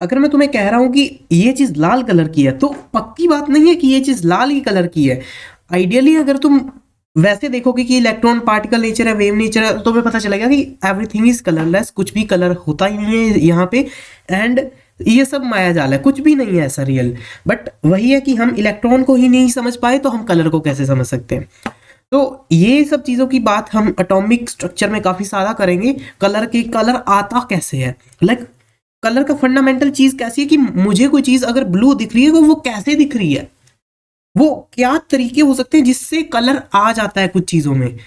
अगर मैं तुम्हें कह रहा हूं कि ये चीज लाल कलर की है तो पक्की बात नहीं है कि ये चीज लाल ही कलर की है। आइडियली अगर तुम वैसे देखोगे कि इलेक्ट्रॉन पार्टिकल नेचर है, वेव नेचर है, तो तुम्हें पता चलेगा कि एवरीथिंग इज कलरलेस, कुछ भी कलर होता ही नहीं है यहाँ पे। एंड ये सब माया जाल है, कुछ भी नहीं है ऐसा रियल। बट वही है कि हम इलेक्ट्रॉन को ही नहीं समझ पाए तो हम कलर को कैसे समझ सकते हैं। तो ये सब चीजों की बात हम एटॉमिक स्ट्रक्चर में काफी सारा करेंगे। कलर आता कैसे है, लाइक कलर का फंडामेंटल चीज कैसी है कि मुझे कोई चीज अगर ब्लू दिख रही है तो वो कैसे दिख रही है, वो क्या तरीके हो सकते हैं जिससे कलर आ जाता है कुछ चीजों में।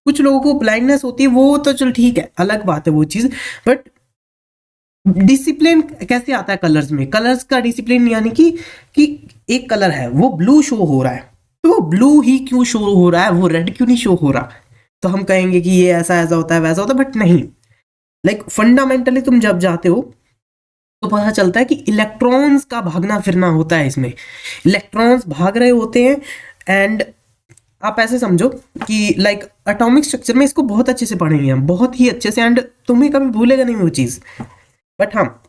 कुछ लोगों को ब्लाइंडनेस होती है, वो तो चल ठीक है, अलग बात है वो चीज। बट डिसिप्लिन कैसे आता है कलर्स में, कलर्स का डिसिप्लिन यानी कि एक कलर है वो ब्लू शो हो रहा है, तो वो ब्लू ही क्यों शो हो रहा है, वो रेड क्यों नहीं शो हो रहा। तो हम कहेंगे कि ये ऐसा ऐसा होता है वैसा होता है, बट नहीं। लाइक फंडामेंटली तुम जब जाते हो तो पता चलता है कि इलेक्ट्रॉन्स का भागना फिरना होता है इसमें, इलेक्ट्रॉन्स भाग रहे होते हैं। एंड आप ऐसे समझो कि लाइक एटॉमिक स्ट्रक्चर में इसको बहुत अच्छे से पढ़ेंगे हम, बहुत ही अच्छे से, एंड तुम्हें कभी भूलेगा नहीं वो चीज। बट हाँ,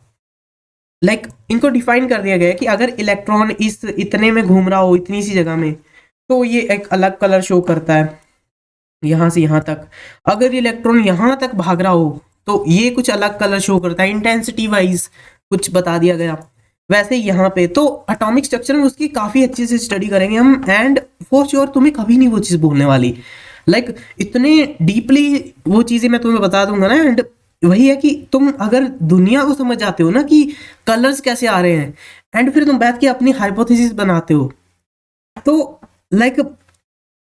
लाइक इनको डिफाइन कर दिया गया है कि अगर इलेक्ट्रॉन इस इतने में घूम रहा हो, इतनी सी जगह में, तो ये एक अलग कलर शो करता है यहां से यहां तक। अगर इलेक्ट्रॉन यहां तक भाग रहा हो तो ये कुछ अलग कलर शो करता है, इंटेंसिटी वाइज कुछ बता दिया गया। वैसे यहाँ पे तो एटॉमिक स्ट्रक्चर में उसकी काफी अच्छे से स्टडी करेंगे हम, एंड फॉर श्योर तुम्हें कभी नहीं वो चीज भूलने वाली। लाइक इतने डीपली वो चीजें मैं तुम्हें बता दूंगा ना। एंड वही है कि तुम अगर दुनिया को समझ जाते हो ना कि कलर्स कैसे आ रहे हैं, एंड फिर तुम बैठ के अपनी हाइपोथेसिस बनाते हो, तो लाइक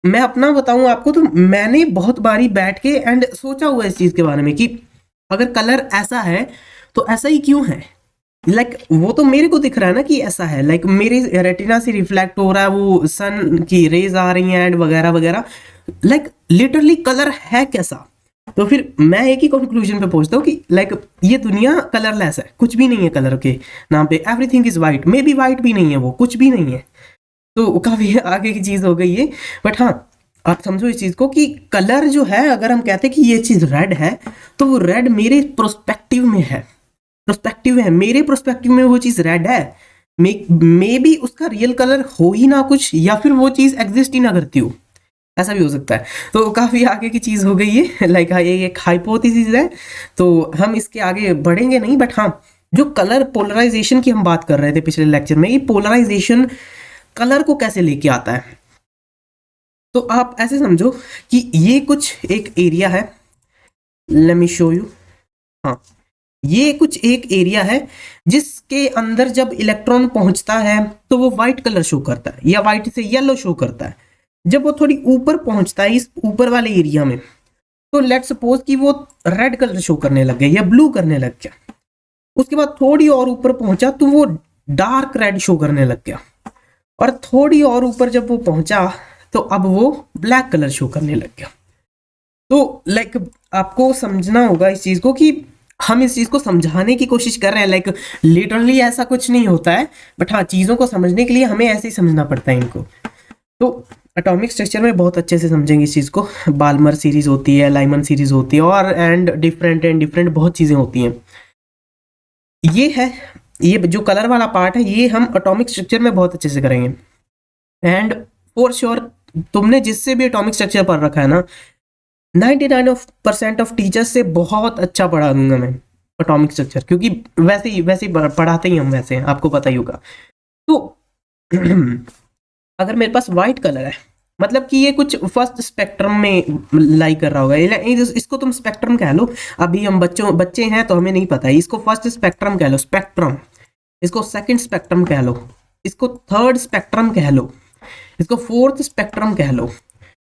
मैं अपना बताऊं आपको, तो मैंने बहुत बारी बैठ के एंड सोचा हुआ इस चीज के बारे में कि अगर कलर ऐसा है तो ऐसा ही क्यों है। लाइक वो तो मेरे को दिख रहा है ना कि ऐसा है, लाइक मेरे रेटिना से रिफ्लेक्ट हो रहा है, वो सन की रेज आ रही हैं एंड वगैरह वगैरह। लाइक लिटरली कलर है कैसा। तो फिर मैं एक ही कंक्लूजन पे पहुंचता हूँ कि लाइक ये दुनिया कलरलेस है, कुछ भी नहीं है कलर के नाम पे, everything is white. May be white भी नहीं है, वो कुछ भी नहीं है। तो काफी आगे की चीज हो गई है। बट हाँ, आप समझो इस चीज को कि कलर जो है, अगर हम कहते हैं कि ये चीज रेड है, तो वो रेड मेरे प्रोस्पेक्टिव में है, प्रोस्पेक्टिव है, मेरे प्रोस्पेक्टिव में वो चीज रेड है। मे बी उसका रियल कलर हो ही ना कुछ, या फिर वो चीज एग्जिस्ट ही ना करती हो, ऐसा भी हो सकता है। तो काफी आगे की चीज हो गई है। लाइक ये एक हाइपोथेसिस है, तो हम इसके आगे बढ़ेंगे नहीं। बट हाँ, जो कलर पोलराइजेशन की हम बात कर रहे थे पिछले लेक्चर में, ये पोलराइजेशन कलर को कैसे लेके आता है, तो आप ऐसे समझो कि ये कुछ एक एरिया है, लेट मी शो यू। हाँ, ये कुछ एक एरिया है जिसके अंदर जब इलेक्ट्रॉन पहुंचता है तो वो व्हाइट कलर शो करता है, या व्हाइट से येलो शो करता है। जब वो थोड़ी ऊपर पहुंचता है इस ऊपर वाले एरिया में, तो लेट्स सपोज कि वो रेड कलर शो करने लग गया या ब्लू करने लग गया। उसके बाद थोड़ी और ऊपर पहुंचा तो वो डार्क रेड शो करने लग गया, और थोड़ी और ऊपर जब वो पहुंचा तो अब वो ब्लैक कलर शो करने लग गया। तो लाइक आपको समझना होगा इस चीज को कि हम इस चीज को समझाने की कोशिश कर रहे हैं, लाइक लिटरली ऐसा कुछ नहीं होता है। बट हाँ, चीजों को समझने के लिए हमें ऐसे ही समझना पड़ता है इनको। तो एटॉमिक स्ट्रक्चर में बहुत अच्छे से समझेंगे इस चीज को। बाल्मर सीरीज होती है, लाइमन सीरीज होती है, और एंड डिफरेंट बहुत चीजें होती हैं। ये है, ये जो कलर वाला पार्ट है, ये हम एटॉमिक स्ट्रक्चर में बहुत अच्छे से करेंगे। एंड फॉर श्योर तुमने जिससे भी एटॉमिक स्ट्रक्चर पढ़ रखा है ना, 99% ऑफ टीचर्स से बहुत अच्छा पढ़ा दूंगा मैं एटॉमिक स्ट्रक्चर, क्योंकि वैसे ही पढ़ाते ही हम, वैसे हैं, आपको पता ही होगा। तो अगर मेरे पास व्हाइट कलर है, मतलब कि ये कुछ फर्स्ट स्पेक्ट्रम में लाई कर रहा होगा, इसको तुम स्पेक्ट्रम कह लो। अभी हम बच्चे हैं तो हमें नहीं पता है, इसको फर्स्ट स्पेक्ट्रम कह लो, स्पेक्ट्रम। इसको सेकंड स्पेक्ट्रम कह लो, इसको थर्ड स्पेक्ट्रम कह लो, इसको फोर्थ स्पेक्ट्रम कह लो।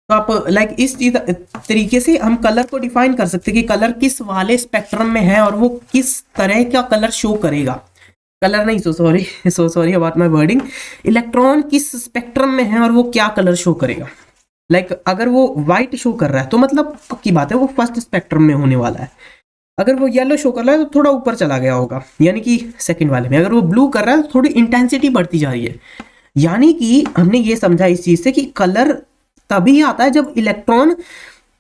तो आप लाइक इस चीज तरीके से हम कलर को डिफाइन कर सकते हैं कि कलर किस वाले स्पेक्ट्रम में है और वो किस तरह का कलर शो करेगा। कलर नहीं, so sorry about my wording. Electron किस स्पेक्ट्रम में है और वो क्या कलर शो करेगा। लाइक अगर वो व्हाइट शो कर रहा है तो मतलब पक्की बात है वो फर्स्ट स्पेक्ट्रम में होने वाला है। अगर वो येलो शो कर रहा है तो थोड़ा ऊपर चला गया होगा, यानी कि सेकंड वाले में। अगर वो ब्लू कर रहा है तो थोड़ी इंटेंसिटी बढ़ती जा रही है। यानी कि हमने ये समझा इस चीज से कि कलर तभी आता है जब electron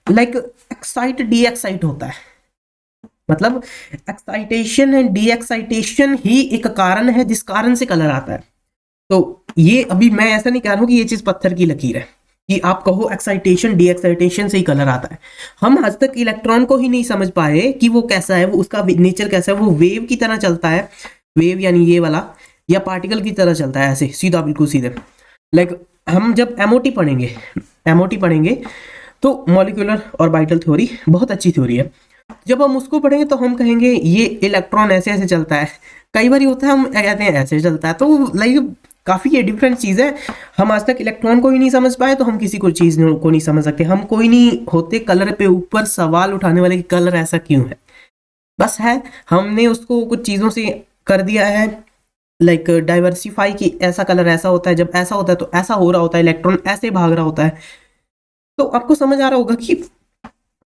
like excite D excite होता है। मतलब एक्साइटेशन एंड डी एक्साइटेशन ही एक कारण है जिस कारण से कलर आता है। तो ये अभी मैं ऐसा नहीं कह रहा हूँ कि ये चीज पत्थर की लकीर है कि आप कहो एक्साइटेशन डी एक्साइटेशन से ही कलर आता है। हम आज तक इलेक्ट्रॉन को ही नहीं समझ पाए कि वो कैसा है, वो उसका नेचर कैसा है। वो वेव की तरह चलता है, वेव यानी ये वाला, या पार्टिकल की तरह चलता है ऐसे सीधा, बिल्कुल सीधे। लाइक हम जब एमओटी पढ़ेंगे तो मॉलिक्यूलर ऑर्बिटल थ्योरी बहुत अच्छी थ्योरी है। जब हम उसको पढ़ेंगे तो हम कहेंगे ये इलेक्ट्रॉन ऐसे ऐसे चलता है। कई बार होता है हम कहते हैं ऐसे चलता है, तो लाइक काफ़ी ये डिफरेंट चीज़ है। हम आज तक इलेक्ट्रॉन को ही नहीं समझ पाए तो हम किसी को चीज़ को नहीं समझ सकते। हम कोई नहीं होते कलर पे ऊपर सवाल उठाने वाले कि कलर ऐसा क्यों है। बस है, हमने उसको कुछ चीज़ों से कर दिया है लाइक डाइवर्सिफाई कि ऐसा कलर ऐसा होता है, जब ऐसा होता है तो ऐसा हो रहा होता है, इलेक्ट्रॉन ऐसे भाग रहा होता है। तो आपको समझ आ रहा होगा कि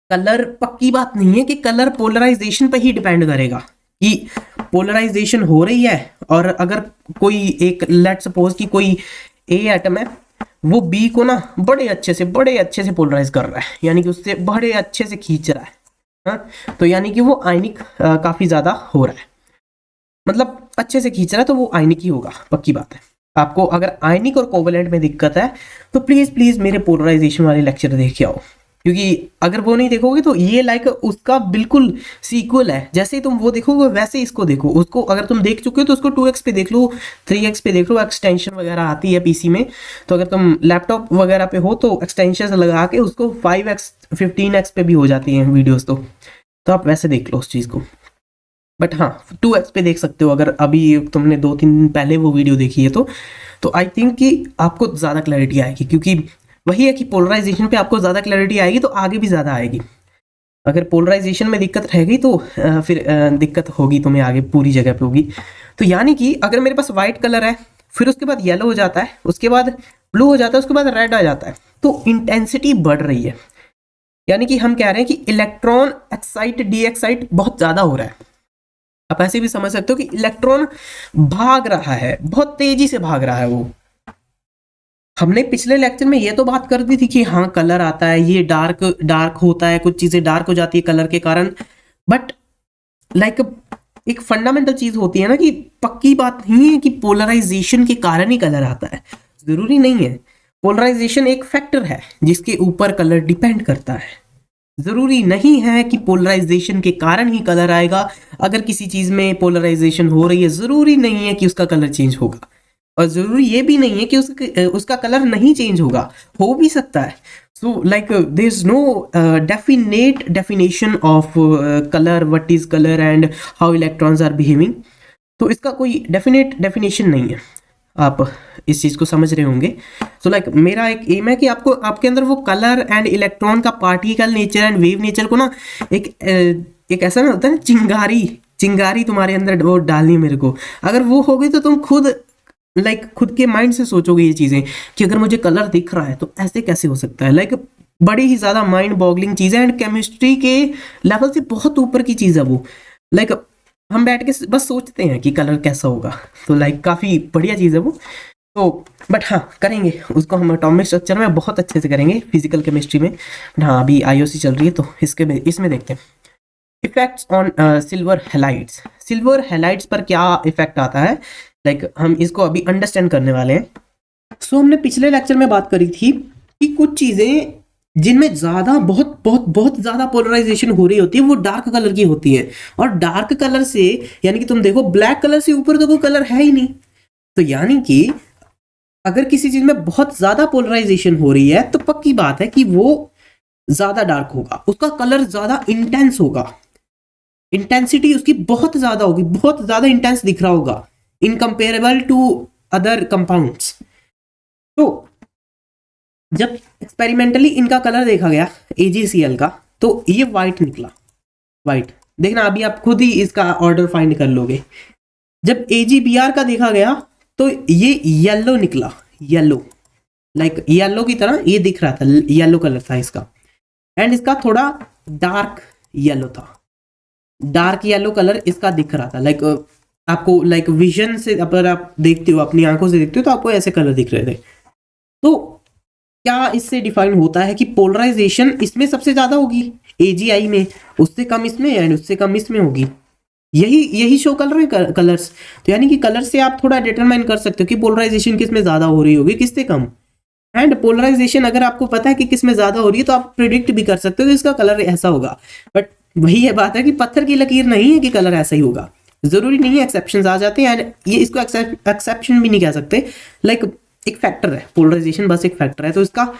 कलर पक्की बात नहीं है कि कलर पोलराइजेशन पे ही डिपेंड करेगा कि पोलराइजेशन हो रही है। और अगर कोई एक लेट सपोज कि कोई ए एटम है, वो बी को ना बड़े अच्छे से पोलराइज कर रहा है, यानी कि उससे बड़े अच्छे से खींच रहा है। हाँ, तो यानी कि वो आयनिक काफी ज्यादा हो रहा है, मतलब अच्छे से खींच रहा है, तो वो आयनिक ही होगा, पक्की बात है। आपको अगर आयनिक और कोवेलेंट में दिक्कत है तो प्लीज मेरे पोलराइजेशन वाले लेक्चर देख के आओ, क्योंकि अगर वो नहीं देखोगे तो ये लाइक उसका बिल्कुल सीक्वल है। जैसे ही तुम वो देखोगे वैसे इसको देखो। उसको अगर तुम देख चुके हो तो उसको 2x पे देख लो, 3x पे देख लो। एक्सटेंशन वगैरह आती है पीसी में, तो अगर तुम लैपटॉप वगैरह पे हो तो एक्सटेंशन लगा के उसको 5x 15x पे भी हो जाती हैं वीडियोस। तो आप वैसे देख लो उस चीज़ को। बट हाँ, 2x पे देख सकते हो अगर अभी तुमने 2-3 दिन पहले वो वीडियो देखी है तो आई थिंक कि आपको ज़्यादा क्लैरिटी आएगी, क्योंकि वही है कि पोलराइजेशन पे आपको ज़्यादा क्लैरिटी आएगी तो आगे भी ज़्यादा आएगी। अगर पोलराइजेशन में दिक्कत रह गई तो फिर दिक्कत होगी तुम्हें आगे पूरी जगह पे होगी। तो यानी कि अगर मेरे पास वाइट कलर है, फिर उसके बाद येलो हो जाता है, उसके बाद ब्लू हो जाता है, उसके बाद रेड आ जाता है, तो इंटेंसिटी बढ़ रही है। यानी कि हम कह रहे हैं कि इलेक्ट्रॉन एक्साइट डी एक्साइट बहुत ज़्यादा हो रहा है। आप ऐसे भी समझ सकते हो कि इलेक्ट्रॉन भाग रहा है, बहुत तेजी से भाग रहा है वो। हमने पिछले लेक्चर में ये तो बात कर दी थी कि हाँ कलर आता है, ये डार्क होता है, कुछ चीजें डार्क हो जाती है कलर के कारण। बट लाइक एक फंडामेंटल चीज होती है ना कि पक्की बात नहीं है कि पोलराइजेशन के कारण ही कलर आता है, जरूरी नहीं है। पोलराइजेशन एक फैक्टर है जिसके ऊपर कलर डिपेंड करता है। जरूरी नहीं है कि पोलराइजेशन के कारण ही कलर आएगा। अगर किसी चीज में पोलराइजेशन हो रही है, जरूरी नहीं है कि उसका कलर चेंज होगा, और जरूरी ये भी नहीं है कि उसका कलर नहीं चेंज होगा, हो भी सकता है। So like there is no definite definition of colour, what is colour and how electrons are behaving. तो इसका कोई डेफिनेट डेफिनेशन नहीं है, आप इस चीज़ को समझ रहे होंगे। सो लाइक मेरा एक एम है कि आपको आपके अंदर वो कलर एंड इलेक्ट्रॉन का particle nature and wave nature को ना एक ऐसा ना होता है चिंगारी तुम्हारे अंदर वो डालनी है मेरे को। अगर वो हो गई तो तुम खुद खुद के माइंड से सोचोगे ये चीज़ें कि अगर मुझे कलर दिख रहा है तो ऐसे कैसे हो सकता है। बड़ी ही ज़्यादा माइंड बॉगलिंग चीज़ है एंड केमिस्ट्री के लेवल से बहुत ऊपर की चीज़ है वो। हम बैठ के बस सोचते हैं कि कलर कैसा होगा, तो काफ़ी बढ़िया चीज़ है वो। तो बट हाँ, करेंगे उसको हम एटॉमिक स्ट्रक्चर में बहुत अच्छे से करेंगे, फिजिकल केमिस्ट्री में। हाँ, अभी आईओसी चल रही है तो इसमें देखते हैं effects on silver halides. Silver halides पर क्या इफेक्ट आता है, हम इसको अभी अंडरस्टैंड करने वाले हैं। सो हमने पिछले लेक्चर में बात करी थी कि कुछ चीज़ें जिनमें ज़्यादा बहुत बहुत बहुत ज़्यादा पोलराइजेशन हो रही होती है वो डार्क कलर की होती है। और डार्क कलर से यानी कि तुम देखो ब्लैक कलर से ऊपर तो कोई कलर है ही नहीं। तो यानी कि अगर किसी चीज़ में बहुत ज़्यादा पोलराइजेशन हो रही है तो पक्की बात है कि वो ज़्यादा डार्क होगा, उसका कलर ज़्यादा इंटेंस होगा, इंटेंसिटी उसकी बहुत ज़्यादा होगी, बहुत ज़्यादा इंटेंस दिख रहा होगा इनकम्पेरेबल टू अदर कंपाउंड्स। तो जब एक्सपेरिमेंटली इनका कलर देखा गया AgCl का, तो ये वाइट निकला। वाइट देखना, अभी आप खुद ही इसका ऑर्डर फाइंड कर लोगे। जब AgBr का देखा गया तो ये येलो निकला, येलो येलो की तरह ये दिख रहा था, येलो कलर था इसका। एंड इसका थोड़ा डार्क येलो था, डार्क येलो कलर इसका दिख रहा था। आपको विजन से अगर आप देखते हो, अपनी आंखों से देखते हो, तो आपको ऐसे कलर दिख रहे थे। तो क्या इससे डिफाइन होता है कि पोलराइजेशन इसमें सबसे ज्यादा होगी? AGI में, उससे कम इसमें एंड उससे कम इसमें होगी। यही शो कर रहे हैं कलर्स। तो यानी कि कलर से आप थोड़ा डिटरमाइन कर सकते हो कि पोलराइजेशन किस में ज़्यादा हो रही होगी, किससे कम। एंड पोलराइजेशन अगर आपको पता है कि किस में ज़्यादा हो रही है तो आप प्रिडिक्ट भी कर सकते हो कि इसका कलर ऐसा होगा। बट वही है बात है कि पत्थर की लकीर नहीं है कि कलर ऐसा ही होगा, ज़रूरी नहीं है, एक्सेप्शंस आ जाते हैं। एंड ये इसको एक्सेप्शन भी नहीं कह सकते, लाइक एक फैक्टर है, पोलराइजेशन बस एक फैक्टर है। तो इसका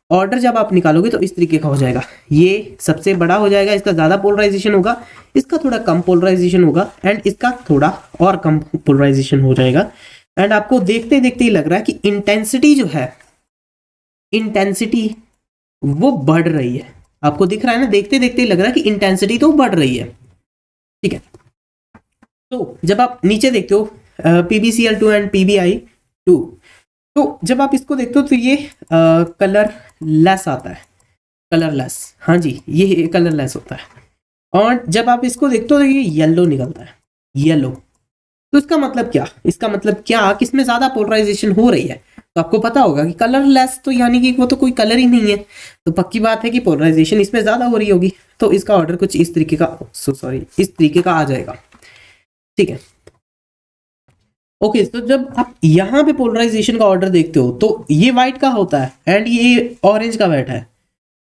ऑर्डर जब आप निकालोगे तो इस तरीके का हो जाएगा, ये सबसे बड़ा हो जाएगा, इसका ज़्यादा पोलराइजेशन होगा, इसका थोड़ा कम पोलराइजेशन होगा एंड इसका थोड़ा और कम पोलराइजेशन हो जाएगा। एंड आपको देखते देखते ही लग रहा है कि इंटेंसिटी जो है, इंटेंसिटी वो बढ़ रही है। आपको दिख रहा है ना, देखते देखते ही लग रहा है कि इंटेंसिटी तो बढ़ रही है। ठीक है, तो जब आप नीचे देखते हो PbCl2 एंड PbI2, तो जब आप इसको देखते हो तो ये कलर लेस आता है, कलरलेस, हाँ जी ये कलरलेस होता है। और जब आप इसको देखते हो तो ये येलो निकलता है, येलो। तो इसका मतलब क्या, इसका मतलब क्या कि इसमें ज़्यादा पोलराइजेशन हो रही है। तो आपको पता होगा कि कलरलेस तो यानी कि वो तो कोई कलर ही नहीं है, तो पक्की बात है कि पोलराइजेशन इसमें ज़्यादा हो रही होगी। तो इसका ऑर्डर कुछ इस तरीके का, इस तरीके का आ जाएगा। ठीक है, ओके। तो जब आप यहाँ पे पोलराइजेशन का ऑर्डर देखते हो तो ये वाइट का होता है एंड ये ऑरेंज का बैठा है,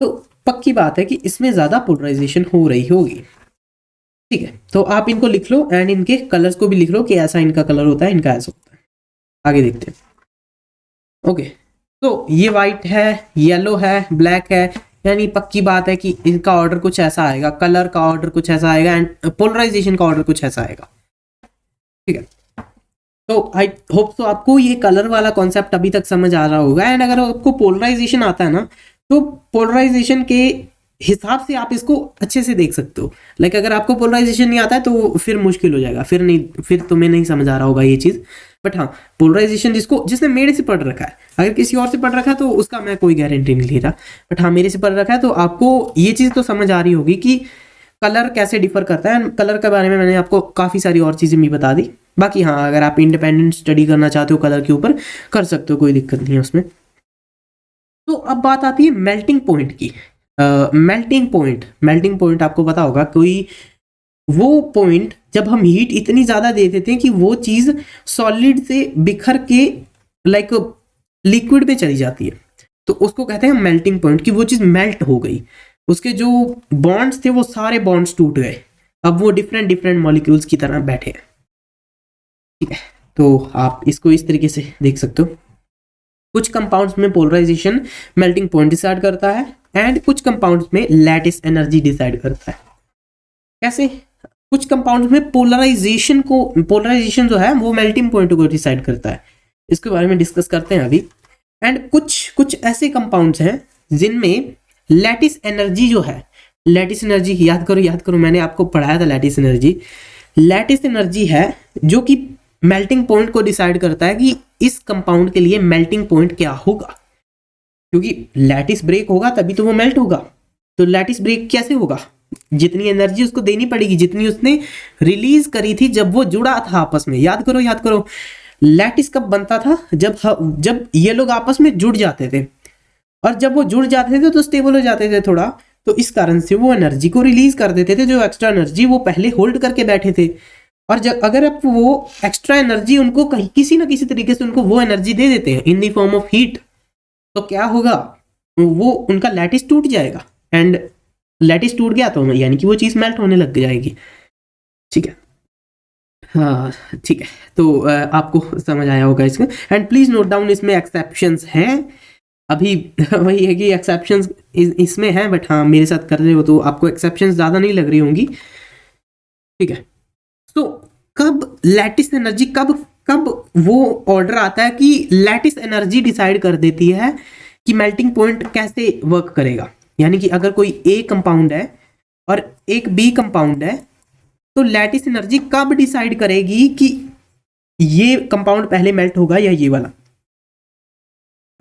तो पक्की बात है कि इसमें ज़्यादा पोलराइजेशन हो रही होगी। ठीक है, तो आप इनको लिख लो एंड इनके कलर्स को भी लिख लो कि ऐसा इनका कलर होता है, इनका ऐसा होता है। आगे देखते हैं। ओके, तो ये वाइट है, येलो है, ब्लैक है, यानी पक्की बात है कि इनका ऑर्डर कुछ ऐसा आएगा, कलर का ऑर्डर कुछ ऐसा आएगा एंड पोलराइजेशन का ऑर्डर कुछ ऐसा आएगा। ठीक है, तो आई होप तो आपको ये कलर वाला कॉन्सेप्ट अभी तक समझ आ रहा होगा। एंड अगर आपको पोलराइजेशन आता है ना, तो पोलराइजेशन के हिसाब से आप इसको अच्छे से देख सकते हो। लाइक अगर आपको पोलराइजेशन नहीं आता है तो फिर मुश्किल हो जाएगा, फिर तुम्हें नहीं समझ आ रहा होगा ये चीज़। बट हाँ, पोलराइजेशन जिसने मेरे से पढ़ रखा है, अगर किसी और से पढ़ रखा है तो उसका मैं कोई गारंटी नहीं ले रहा, बट हाँ मेरे से पढ़ रखा है तो आपको ये चीज़ तो समझ आ रही होगी कि कलर कैसे डिफर करता है। कलर के बारे में मैंने आपको काफ़ी सारी और चीज़ें भी बता दी। बाकी हाँ, अगर आप इंडिपेंडेंट स्टडी करना चाहते हो कलर के ऊपर, कर सकते हो, कोई दिक्कत नहीं है उसमें। तो अब बात आती है मेल्टिंग पॉइंट की। मेल्टिंग पॉइंट आपको पता होगा, कोई वो पॉइंट जब हम हीट इतनी ज़्यादा दे देते हैं कि वो चीज़ सॉलिड से बिखर के लाइक लिक्विड में चली जाती है, तो उसको कहते हैं मेल्टिंग पॉइंट, कि वो चीज़ मेल्ट हो गई, उसके जो बॉन्ड्स थे वो सारे बॉन्ड्स टूट गए, अब वो डिफरेंट डिफरेंट मॉलिक्यूल्स की तरह बैठे हैं। ठीक है, तो आप इसको इस तरीके से देख सकते हो। कुछ कंपाउंड्स में पोलराइजेशन मेल्टिंग पॉइंट डिसाइड करता है एंड कुछ कंपाउंड्स में लैटिस एनर्जी डिसाइड करता है। कैसे? कुछ कंपाउंड्स में पोलराइजेशन जो है वो मेल्टिंग पॉइंट को डिसाइड करता है, इसके बारे में डिस्कस करते हैं अभी। एंड कुछ ऐसे कंपाउंड्स हैं जिनमें लैटिस एनर्जी जो है, लैटिस एनर्जी याद करो मैंने आपको पढ़ाया था लैटिस एनर्जी है जो कि मेल्टिंग पॉइंट को डिसाइड करता है कि इस कंपाउंड के लिए मेल्टिंग पॉइंट क्या होगा, क्योंकि लैटिस ब्रेक होगा तभी तो वो मेल्ट होगा। तो लैटिस ब्रेक कैसे होगा? जितनी एनर्जी उसको देनी पड़ेगी जितनी उसने रिलीज करी थी जब वो जुड़ा था आपस में। याद करो लैटिस कब बनता था? जब ये लोग आपस में जुड़ जाते थे, और जब वो जुड़ जाते थे तो स्टेबल हो जाते थे थोड़ा, तो इस कारण से वो एनर्जी को रिलीज कर देते थे, जो एक्स्ट्रा एनर्जी वो पहले होल्ड करके बैठे थे। और जब अगर आप वो एक्स्ट्रा एनर्जी उनको कहीं किसी ना किसी तरीके से उनको वो एनर्जी दे देते हैं in the form of heat, तो क्या होगा? वो उनका लैटिस टूट जाएगा, एंड लैटिस टूट गया तो यानी कि वो चीज़ मेल्ट होने लग जाएगी। ठीक है, हाँ ठीक है, तो आपको समझ आया होगा इसमें। एंड प्लीज नोट डाउन, इसमें एक्सेप्शंस हैं अभी वही है कि एक्सेप्शंस इसमें हैं, बट हाँ मेरे साथ कर रहे हो तो आपको एक्सेप्शंस ज़्यादा नहीं लग रही होंगी। ठीक है, तो कब लैटिस एनर्जी, कब वो ऑर्डर आता है कि लैटिस एनर्जी डिसाइड कर देती है कि मेल्टिंग पॉइंट कैसे वर्क करेगा। यानी कि अगर कोई ए कंपाउंड है और एक बी कंपाउंड है, तो लैटिस एनर्जी कब डिसाइड करेगी कि ये कंपाउंड पहले मेल्ट होगा या ये वाला,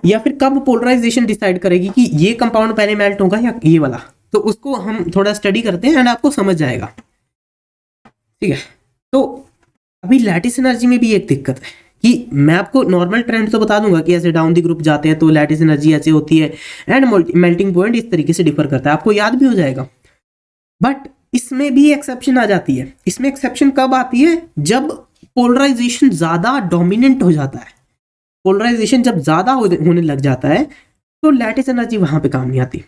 या फिर कब पोलराइजेशन डिसाइड करेगी कि ये कंपाउंड पहले मेल्ट होगा या ये वाला। तो उसको हम थोड़ा स्टडी करते हैं एंड आपको समझ जाएगा। ठीक है, तो अभी लैटिस एनर्जी में भी एक दिक्कत है कि मैं आपको नॉर्मल ट्रेंड तो बता दूंगा कि ऐसे डाउन द ग्रुप जाते हैं तो लैटिस एनर्जी ऐसे होती है एंड मेल्टिंग पॉइंट इस तरीके से डिफर करता है, आपको याद भी हो जाएगा। बट इसमें भी एक्सेप्शन आ जाती है। इसमें एक्सेप्शन कब आती है? जब पोलराइजेशन ज्यादा डोमिनेंट हो जाता है। पोलराइजेशन जब ज्यादा होने लग जाता है तो लैटिस एनर्जी वहां पे काम नहीं आती।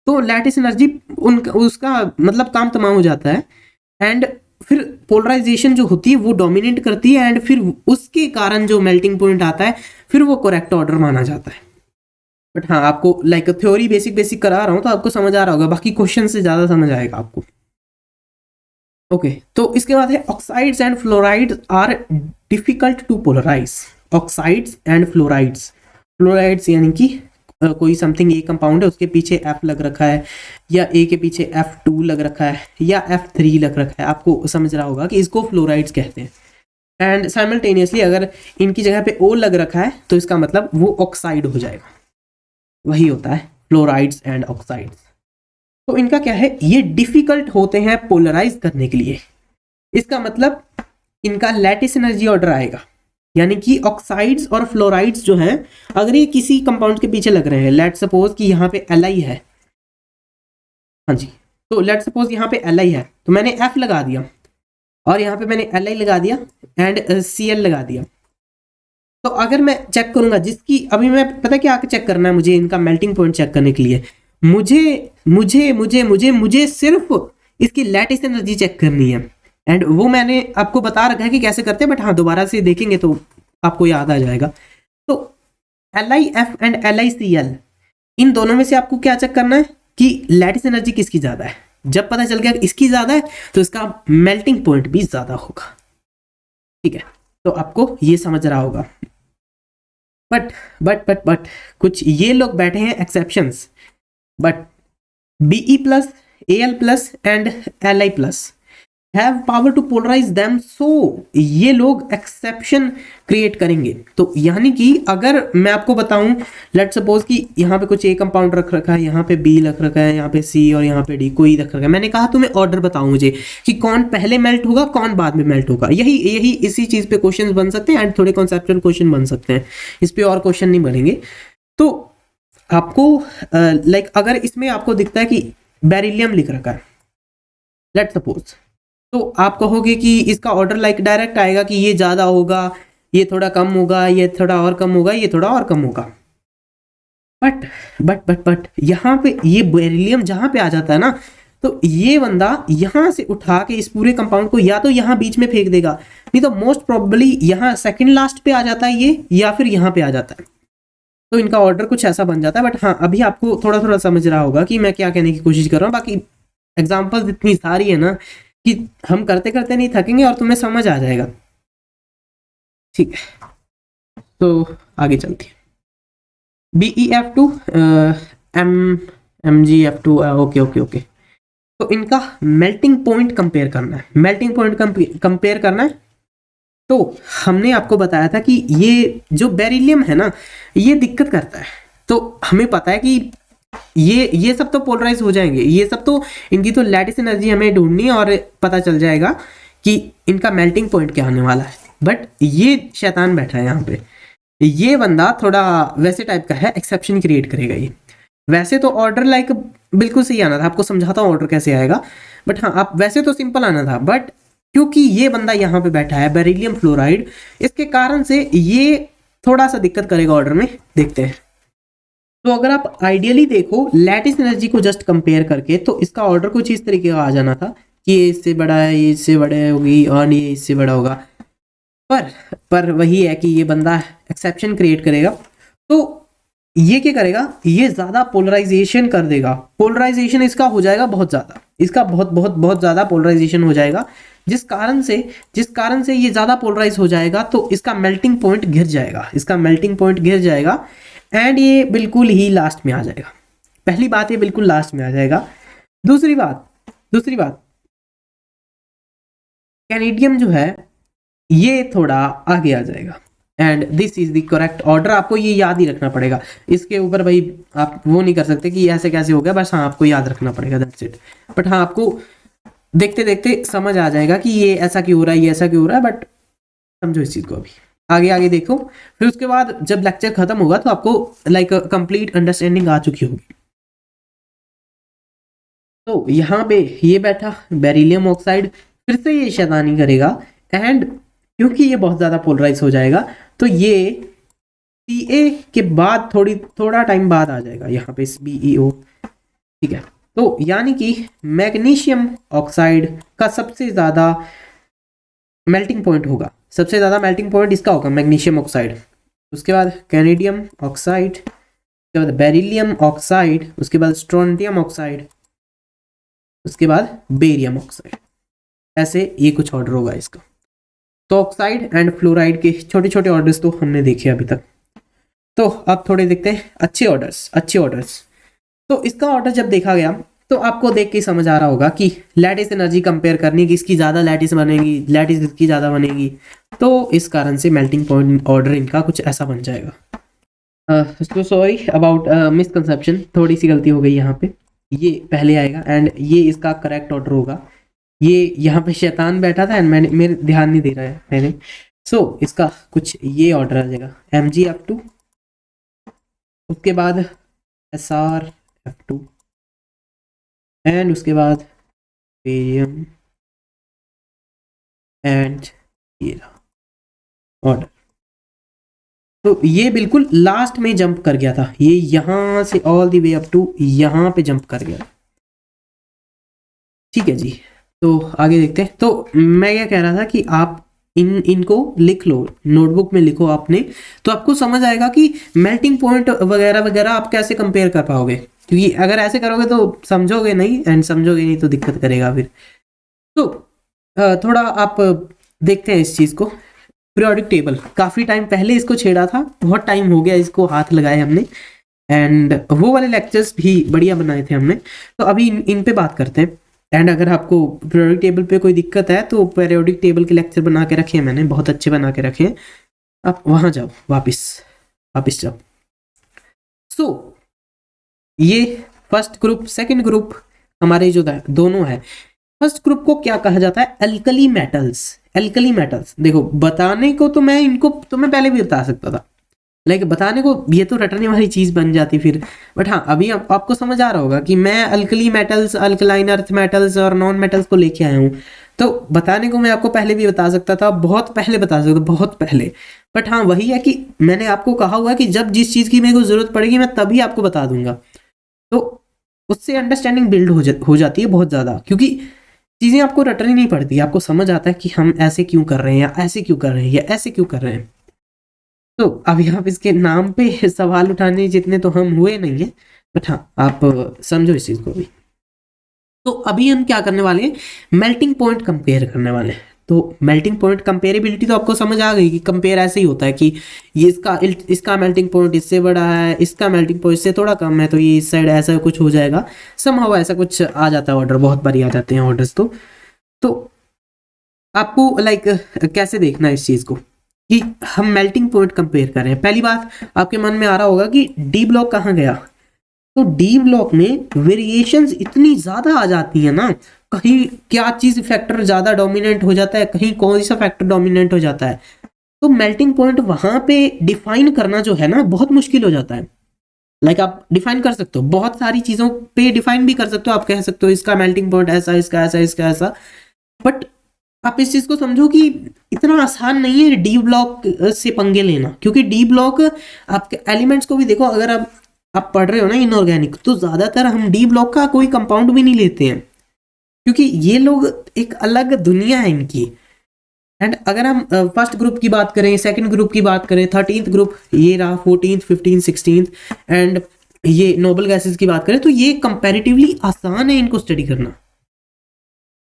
तो लैटिस एनर्जी उसका मतलब काम तमाम हो जाता है, एंड फिर पोलराइजेशन जो होती है वो डोमिनेट करती है, एंड फिर उसके कारण जो मेल्टिंग पॉइंट आता है फिर वो करेक्ट ऑर्डर माना जाता है। बट हाँ, आपको लाइक थ्योरी बेसिक बेसिक करा रहा हूँ तो आपको समझ आ रहा होगा, बाकी क्वेश्चन से ज़्यादा समझ आएगा आपको। ओके, तो इसके बाद है oxides and fluorides are difficult to polarise. Oxides and fluorides, fluorides यानी कि कोई समथिंग ए कंपाउंड है उसके पीछे F लग रखा है, या A के पीछे F2 लग रखा है, या F3 लग रखा है, आपको समझ रहा होगा कि इसको फ्लोराइड्स कहते हैं। एंड साइमल्टेनियसली अगर इनकी जगह पे O लग रखा है तो इसका मतलब वो ऑक्साइड हो जाएगा। वही होता है फ्लोराइड्स एंड ऑक्साइड्स। तो इनका क्या है, ये डिफिकल्ट होते हैं पोलराइज करने के लिए। इसका मतलब इनका लैटिस एनर्जी ऑर्डर आएगा, यानी कि ऑक्साइड्स और फ्लोराइड्स जो हैं अगर ये किसी कंपाउंड के पीछे लग रहे हैं, लेट सपोज कि यहाँ पे Li है, हाँ जी, तो लेट सपोज यहाँ पे Li है तो मैंने F लगा दिया और यहाँ पे मैंने Li लगा दिया एंड Cl लगा दिया। तो अगर मैं चेक करूंगा जिसकी अभी मैं पता क्या चेक करना है मुझे, इनका मेल्टिंग पॉइंट चेक करने के लिए मुझे मुझे मुझे मुझे मुझे सिर्फ इसकी लैटिस एनर्जी चेक करनी है, एंड वो मैंने आपको बता रखा है कि कैसे करते हैं, बट हाँ दोबारा से देखेंगे तो आपको याद आ जाएगा। तो LiF एंड LiCl, इन दोनों में से आपको क्या चेक करना है कि लैटिस एनर्जी किसकी ज्यादा है। जब पता चल गया इसकी ज्यादा है तो इसका मेल्टिंग पॉइंट भी ज्यादा होगा। ठीक है, तो आपको ये समझ रहा होगा। बट कुछ ये लोग बैठे हैं exceptions, but Be plus, Al plus and Li plus have power to polarize them, so ये लोग एक्सेप्शन क्रिएट करेंगे। तो यानी कि अगर मैं आपको बताऊं, लेट सपोज कि यहाँ पे कुछ A कंपाउंड रख रखा है, यहाँ पे B रख रखा है, यहाँ पे C और यहाँ पे D कोई रख रखा है, मैंने कहा तुम्हें ऑर्डर बताओ मुझे कि कौन पहले मेल्ट होगा कौन बाद में मेल्ट होगा। यही इसी चीज पे क्वेश्चन बन सकते हैं एंड थोड़े कॉन्सेप्चुअल क्वेश्चन बन सकते हैं, इस पे और क्वेश्चन नहीं बनेंगे। तो आपको लाइक अगर इसमें आपको दिखता है कि बेरिलियम लिख रखा है लेट सपोज, तो आप कहोगे कि इसका ऑर्डर लाइक डायरेक्ट आएगा कि ये ज़्यादा होगा, ये थोड़ा कम होगा, ये थोड़ा और कम होगा, ये थोड़ा और कम होगा। बट यहाँ पे ये बेरिलियम जहाँ पे आ जाता है ना, तो ये बंदा यहाँ से उठा के इस पूरे कंपाउंड को या तो यहाँ बीच में फेंक देगा, नहीं तो मोस्ट प्रोबेबली यहाँ सेकंड लास्ट पे आ जाता है ये, या फिर यहाँ पे आ जाता है। तो इनका ऑर्डर कुछ ऐसा बन जाता है। बट हाँ, अभी आपको थोड़ा थोड़ा समझ रहा होगा कि मैं क्या कहने की कोशिश कर रहा हूँ। बाकी एग्जाम्पल्स इतनी सारी है ना कि हम करते करते नहीं थकेंगे और तुम्हें समझ आ जाएगा। ठीक है, तो आगे चलते हैं। BeF2 MgF2, okay. तो इनका मेल्टिंग पॉइंट कंपेयर करना है, मेल्टिंग पॉइंट कंपेयर करना है। तो हमने आपको बताया था कि ये जो बेरिलियम है ना ये दिक्कत करता है, तो हमें पता है कि ये सब तो पोलराइज हो जाएंगे, ये सब तो इनकी तो लैटिस एनर्जी हमें ढूंढनी है और पता चल जाएगा कि इनका मेल्टिंग पॉइंट क्या होने वाला है। बट ये शैतान बैठा है यहाँ पे, ये बंदा थोड़ा वैसे टाइप का है, एक्सेप्शन क्रिएट करेगा ये। वैसे तो ऑर्डर लाइक बिल्कुल सही आना था, आपको समझाता हूँ ऑर्डर कैसे आएगा, बट हाँ आप वैसे तो सिंपल आना था, बट क्योंकि ये बंदा यहाँ पे बैठा है बेरिलियम फ्लोराइड, इसके कारण से ये थोड़ा सा दिक्कत करेगा ऑर्डर में। देखते हैं, तो अगर आप आइडियली देखो लैटिस एनर्जी को जस्ट कंपेयर करके, तो इसका ऑर्डर कुछ इस तरीके का आ जाना था कि ये इससे बड़ा है, ये इससे बड़ा होगी और ये इससे बड़ा होगा। पर वही है कि ये बंदा एक्सेप्शन क्रिएट करेगा, तो ये क्या करेगा, ये ज्यादा पोलराइजेशन कर देगा। पोलराइजेशन इसका हो जाएगा बहुत ज्यादा, इसका बहुत ज्यादा पोलराइजेशन हो जाएगा, जिस कारण से ये ज्यादा पोलराइज हो जाएगा तो इसका मेल्टिंग पॉइंट गिर जाएगा, एंड ये बिल्कुल ही लास्ट में आ जाएगा। पहली बात, ये बिल्कुल लास्ट में आ जाएगा। दूसरी बात कैनेडियम जो है ये थोड़ा आगे आ जाएगा, and this is the correct order. आपको ये याद ही रखना पड़ेगा, इसके ऊपर भाई आप वो नहीं कर सकते कि ऐसे कैसे हो गया, बस हाँ आपको याद रखना पड़ेगा, दैट्स इट। बट हाँ आपको देखते देखते समझ आ जाएगा कि ये ऐसा क्यों हो रहा है, ये ऐसा क्यों हो रहा है, बट समझो इस चीज को। अभी आगे देखो, फिर उसके बाद जब लेक्चर खत्म होगा तो आपको लाइक कंप्लीट अंडरस्टैंडिंग आ चुकी होगी। तो यहाँ पे ये बैठा बेरिलियम ऑक्साइड, फिर से ये शैतानी करेगा, एंड क्योंकि ये बहुत ज़्यादा पोलराइज हो जाएगा तो ये Ca के बाद थोड़ा टाइम बाद आ जाएगा यहाँ पे इस BeO, ठीक है। तो यानी कि मैग्नीशियम ऑक्साइड का सबसे ज़्यादा मेल्टिंग पॉइंट होगा, सबसे ज़्यादा मेल्टिंग पॉइंट इसका होगा मैग्नीशियम ऑक्साइड। उसके बाद कैनेडियम ऑक्साइड, उसके बाद बेरिलियम ऑक्साइड, उसके बाद स्ट्रोंटियम ऑक्साइड, उसके बाद बेरियम ऑक्साइड। ऐसे ये कुछ ऑर्डर होगा इसका। तो ऑक्साइड एंड फ्लोराइड के छोटे छोटे ऑर्डर्स तो हमने देखे अभी तक। तो अब थोड़े देखते हैं अच्छे ऑर्डर्स। तो इसका ऑर्डर जब देखा गया तो आपको देख के समझ आ रहा होगा कि लैटिस एनर्जी कंपेयर करनी, कि इसकी ज़्यादा लैटिस बनेगी, लैटिस इसकी ज़्यादा बनेगी, तो इस कारण से मेल्टिंग पॉइंट ऑर्डर इनका कुछ ऐसा बन जाएगा। तो सॉरी अबाउट मिसकंसेप्शन, थोड़ी सी गलती हो गई यहाँ पे, ये पहले आएगा एंड ये इसका करेक्ट ऑर्डर होगा। ये यहाँ पे शैतान बैठा था एंड मैंने मेरे ध्यान नहीं दे रहा है मैंने, सो इसका कुछ ये ऑर्डर आ जाएगा MgF2, उसके बाद SrF2 एंड उसके बाद बेरियम एंड ये ऑर्डर। तो ये बिल्कुल लास्ट में जंप कर गया था, ये यहाँ से all the way up to यहाँ पे जंप कर गया, ठीक है जी। तो आगे देखते हैं। तो मैं क्या कह रहा था कि आप इनको लिख लो, नोटबुक में लिखो आपने, तो आपको समझ आएगा कि मेल्टिंग पॉइंट वगैरह वगैरह आप कैसे कंपेयर कर पाओगे, क्योंकि अगर ऐसे करोगे तो समझोगे नहीं, एंड समझोगे नहीं तो दिक्कत करेगा फिर। तो थोड़ा आप देखते हैं इस चीज़ को। पीरियोडिक टेबल काफ़ी टाइम पहले इसको छेड़ा था, बहुत टाइम हो गया इसको हाथ लगाए हमने, एंड वो वाले लेक्चर्स भी बढ़िया बनाए थे हमने। तो अभी इन पे बात करते हैं। एंड अगर आपको पीरियोडिक टेबल पे कोई दिक्कत है तो पीरियोडिक टेबल के लेक्चर बना के रखे हैं मैंने, बहुत अच्छे बना के रखे हैं, आप वहाँ जाओ, वापस जाओ। सो ये फर्स्ट ग्रुप, सेकंड ग्रुप हमारे जो दोनों है। फर्स्ट ग्रुप को क्या कहा जाता है? Alkali metals. देखो बताने को तो मैं इनको तुम्हें पहले भी बता सकता था, लाइक बताने को ये तो रटने वाली चीज बन जाती फिर, बट हाँ अभी आपको समझ आ रहा होगा कि मैं alkali metals, alkaline earth metals और नॉन मेटल्स को लेके आया हूँ। तो बताने को मैं आपको पहले भी बता सकता था, बहुत पहले बता सकता, बहुत पहले, बट हाँ वही है कि मैंने आपको कहा हुआ कि जब जिस चीज़ की मेरे को ज़रूरत पड़ेगी मैं तभी आपको बता दूंगा, तो उससे अंडरस्टैंडिंग बिल्ड हो जाती है बहुत ज़्यादा, क्योंकि चीज़ें आपको रटनी नहीं पड़ती, आपको समझ आता है कि हम ऐसे क्यों कर रहे हैं या ऐसे क्यों कर रहे हैं या ऐसे क्यों कर रहे हैं। तो अभी आप इसके नाम पे सवाल उठाने जितने तो हम हुए नहीं है, बट हाँ आप समझो इस चीज़ को भी। तो अभी हम क्या करने वाले हैं? मेल्टिंग पॉइंट कंपेयर करने वाले हैं। तो मेल्टिंग पॉइंट कंपेरेबिलिटी तो आपको समझ आ गई कि कंपेयर ऐसे ही होता है कि ये इसका मेल्टिंग पॉइंट इससे बड़ा है, इसका मेल्टिंग पॉइंट इससे थोड़ा कम है, तो ये इस साइड ऐसा कुछ हो जाएगा, समहाउ ऐसा कुछ आ जाता है ऑर्डर, बहुत बारी आ जाते हैं ऑर्डर्स। तो आपको लाइक कैसे देखना है इस चीज़ को कि हम मेल्टिंग पॉइंट कंपेयर कर रहे हैं। पहली बात आपके मन में आ रहा होगा कि डी ब्लॉक कहाँ गया, तो डी ब्लॉक में वेरिएशंस इतनी ज़्यादा आ जाती है ना, कहीं क्या चीज़ फैक्टर ज़्यादा डोमिनेंट हो जाता है, कहीं कौन सा फैक्टर डोमिनेंट हो जाता है, तो मेल्टिंग पॉइंट वहाँ पे डिफाइन करना जो है ना बहुत मुश्किल हो जाता है। लाइक आप डिफाइन कर सकते हो, बहुत सारी चीज़ों पे डिफाइन भी कर सकते हो, आप कह सकते हो इसका मेल्टिंग पॉइंट ऐसा, इसका ऐसा, इसका ऐसा, बट आप इस चीज़ को समझो कि इतना आसान नहीं है डी ब्लॉक से पंगे लेना, क्योंकि डी ब्लॉक आपके एलिमेंट्स को भी देखो, अगर आप पढ़ रहे हो ना इनऑर्गेनिक, तो ज़्यादातर हम डी ब्लॉक का कोई कंपाउंड भी नहीं लेते हैं, क्योंकि ये लोग एक अलग दुनिया है इनकी। एंड अगर हम फर्स्ट ग्रुप की बात करें, सेकंड ग्रुप की बात करें, 13th ग्रुप ये रहा, 14th 15th 16th, एंड ये नोबल गैसेस की बात करें तो ये कंपैरेटिवली आसान है इनको स्टडी करना।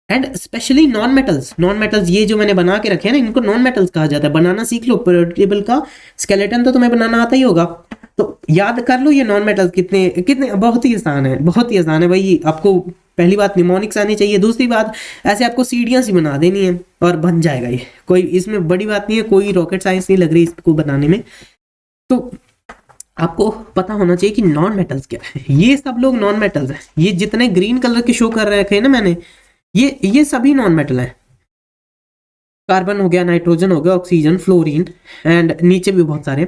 एंड स्पेशली नॉन मेटल्स ये जो मैंने बना के रखे हैं ना, इनको नॉन मेटल्स कहा जाता है। बनाना सीख लो, पीरियोडिक टेबल का स्केलेटन तो तुम्हें बनाना आता ही होगा, तो याद कर लो ये नॉन मेटल्स कितने कितने, बहुत ही आसान है, बहुत ही आसान है भाई। आपको पहली बात निमोनिक्स आनी चाहिए, दूसरी बात ऐसे आपको सीढ़ियाँ सी बना देनी है और बन जाएगा ये, कोई इसमें बड़ी बात नहीं है, कोई रॉकेट साइंस नहीं लग रही इसको बनाने में। तो आपको पता होना चाहिए कि नॉन मेटल्स क्या है। ये सब लोग नॉन मेटल्स हैं, ये जितने ग्रीन कलर के शो कर रखे हैं ना मैंने, ये सभी नॉन मेटल है। कार्बन हो गया, नाइट्रोजन हो गया, ऑक्सीजन, फ्लोरीन, एंड नीचे भी बहुत सारे।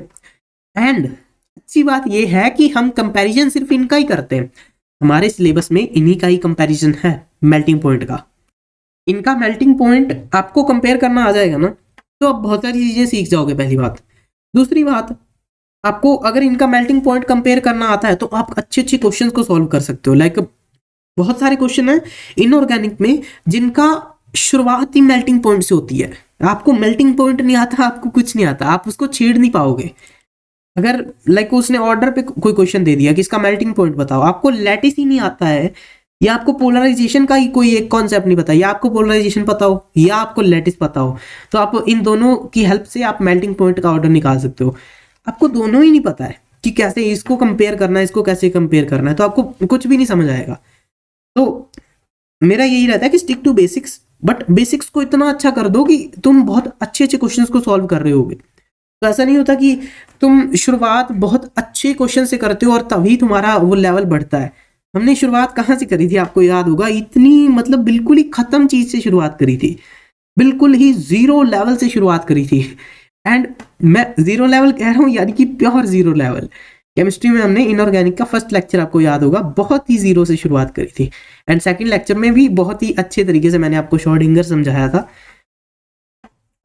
एंड अच्छी बात ये है कि हम कंपैरिजन सिर्फ इनका ही करते हैं, हमारे सिलेबस में इन्हीं का ही कंपैरिजन है, मेल्टिंग पॉइंट का। इनका मेल्टिंग पॉइंट आपको कंपेयर करना आ जाएगा ना, तो आप बहुत सारी चीजें सीख जाओगे, पहली बात। दूसरी बात, आपको अगर इनका मेल्टिंग पॉइंट कंपेयर करना आता है तो आप अच्छे अच्छे क्वेश्चंस को सॉल्व कर सकते हो। लाइक बहुत सारे क्वेश्चन हैं इनऑर्गेनिक में जिनका शुरुआत ही मेल्टिंग पॉइंट से होती है। आपको मेल्टिंग पॉइंट नहीं आता, आपको कुछ नहीं आता, आप उसको छेड़ नहीं पाओगे। अगर लाइक उसने ऑर्डर पे कोई क्वेश्चन दे दिया कि इसका मेल्टिंग पॉइंट बताओ, आपको लैटिस ही नहीं आता है, या आपको पोलराइजेशन का ही कोई एक कॉन्सेप्ट नहीं पता, या आपको पोलराइजेशन पता हो या आपको लैटिस पता हो, तो आप इन दोनों की हेल्प से आप मेल्टिंग पॉइंट का ऑर्डर निकाल सकते हो। आपको दोनों ही नहीं पता है कि कैसे इसको कंपेयर करना है, इसको कैसे कंपेयर करना है, तो आपको कुछ भी नहीं समझ आएगा। तो मेरा यही रहता है कि stick to basics, but basics को इतना अच्छा कर दो कि तुम बहुत अच्छे अच्छे क्वेश्चंस को सॉल्व कर रहे होगे। तो ऐसा नहीं होता कि तुम शुरुआत बहुत अच्छे क्वेश्चन से करते हो और तभी तुम्हारा वो लेवल बढ़ता है। हमने शुरुआत कहाँ से करी थी, आपको याद होगा, इतनी मतलब बिल्कुल ही खत्म चीज से शुरुआत करी थी, बिल्कुल ही जीरो लेवल से शुरुआत करी थी। एंड मैं जीरो लेवल कह रहा हूँ यानी कि प्योर जीरो लेवल। केमिस्ट्री में हमने इनऑर्गेनिक का फर्स्ट लेक्चर आपको याद होगा, बहुत ही जीरो से शुरुआत करी थी। एंड सेकंड लेक्चर में भी बहुत ही अच्छे तरीके से मैंने आपको श्रोडिंगर समझाया था।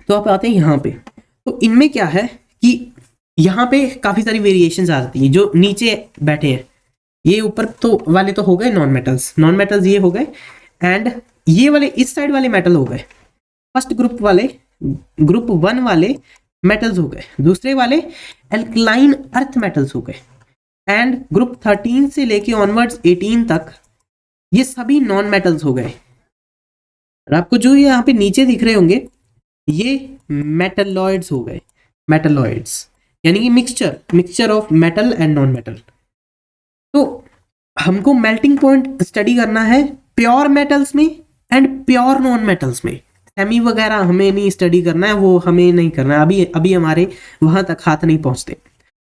तो आप आते हैं यहाँ पे, तो इनमें क्या है कि यहाँ पे काफी सारी वेरिएशंस आ जाती हैं। जो नीचे बैठे हैं, ये ऊपर तो वाले तो हो गए नॉन मेटल्स, नॉन मेटल्स ये हो गए, एंड ये वाले इस साइड वाले मेटल हो गए। फर्स्ट ग्रुप वाले, ग्रुप 1 वाले मेटल्स हो गए, दूसरे वाले एल्कलाइन अर्थ मेटल्स हो गए, एंड ग्रुप 13 से लेके ऑनवर्ड्स 18 तक ये सभी नॉन मेटल्स हो गए। और आपको जो यहाँ पे नीचे दिख रहे होंगे ये मेटलॉइड्स हो गए, मेटलॉइड्स यानी कि mixture of metal and non metal. तो हमको मेल्टिंग पॉइंट स्टडी करना है प्योर मेटल्स में एंड प्योर नॉन मेटल्स में। सेमी वगैरह हमें नहीं स्टडी करना है, वो हमें नहीं करना है, अभी हमारे वहां तक हाथ नहीं पहुंचते,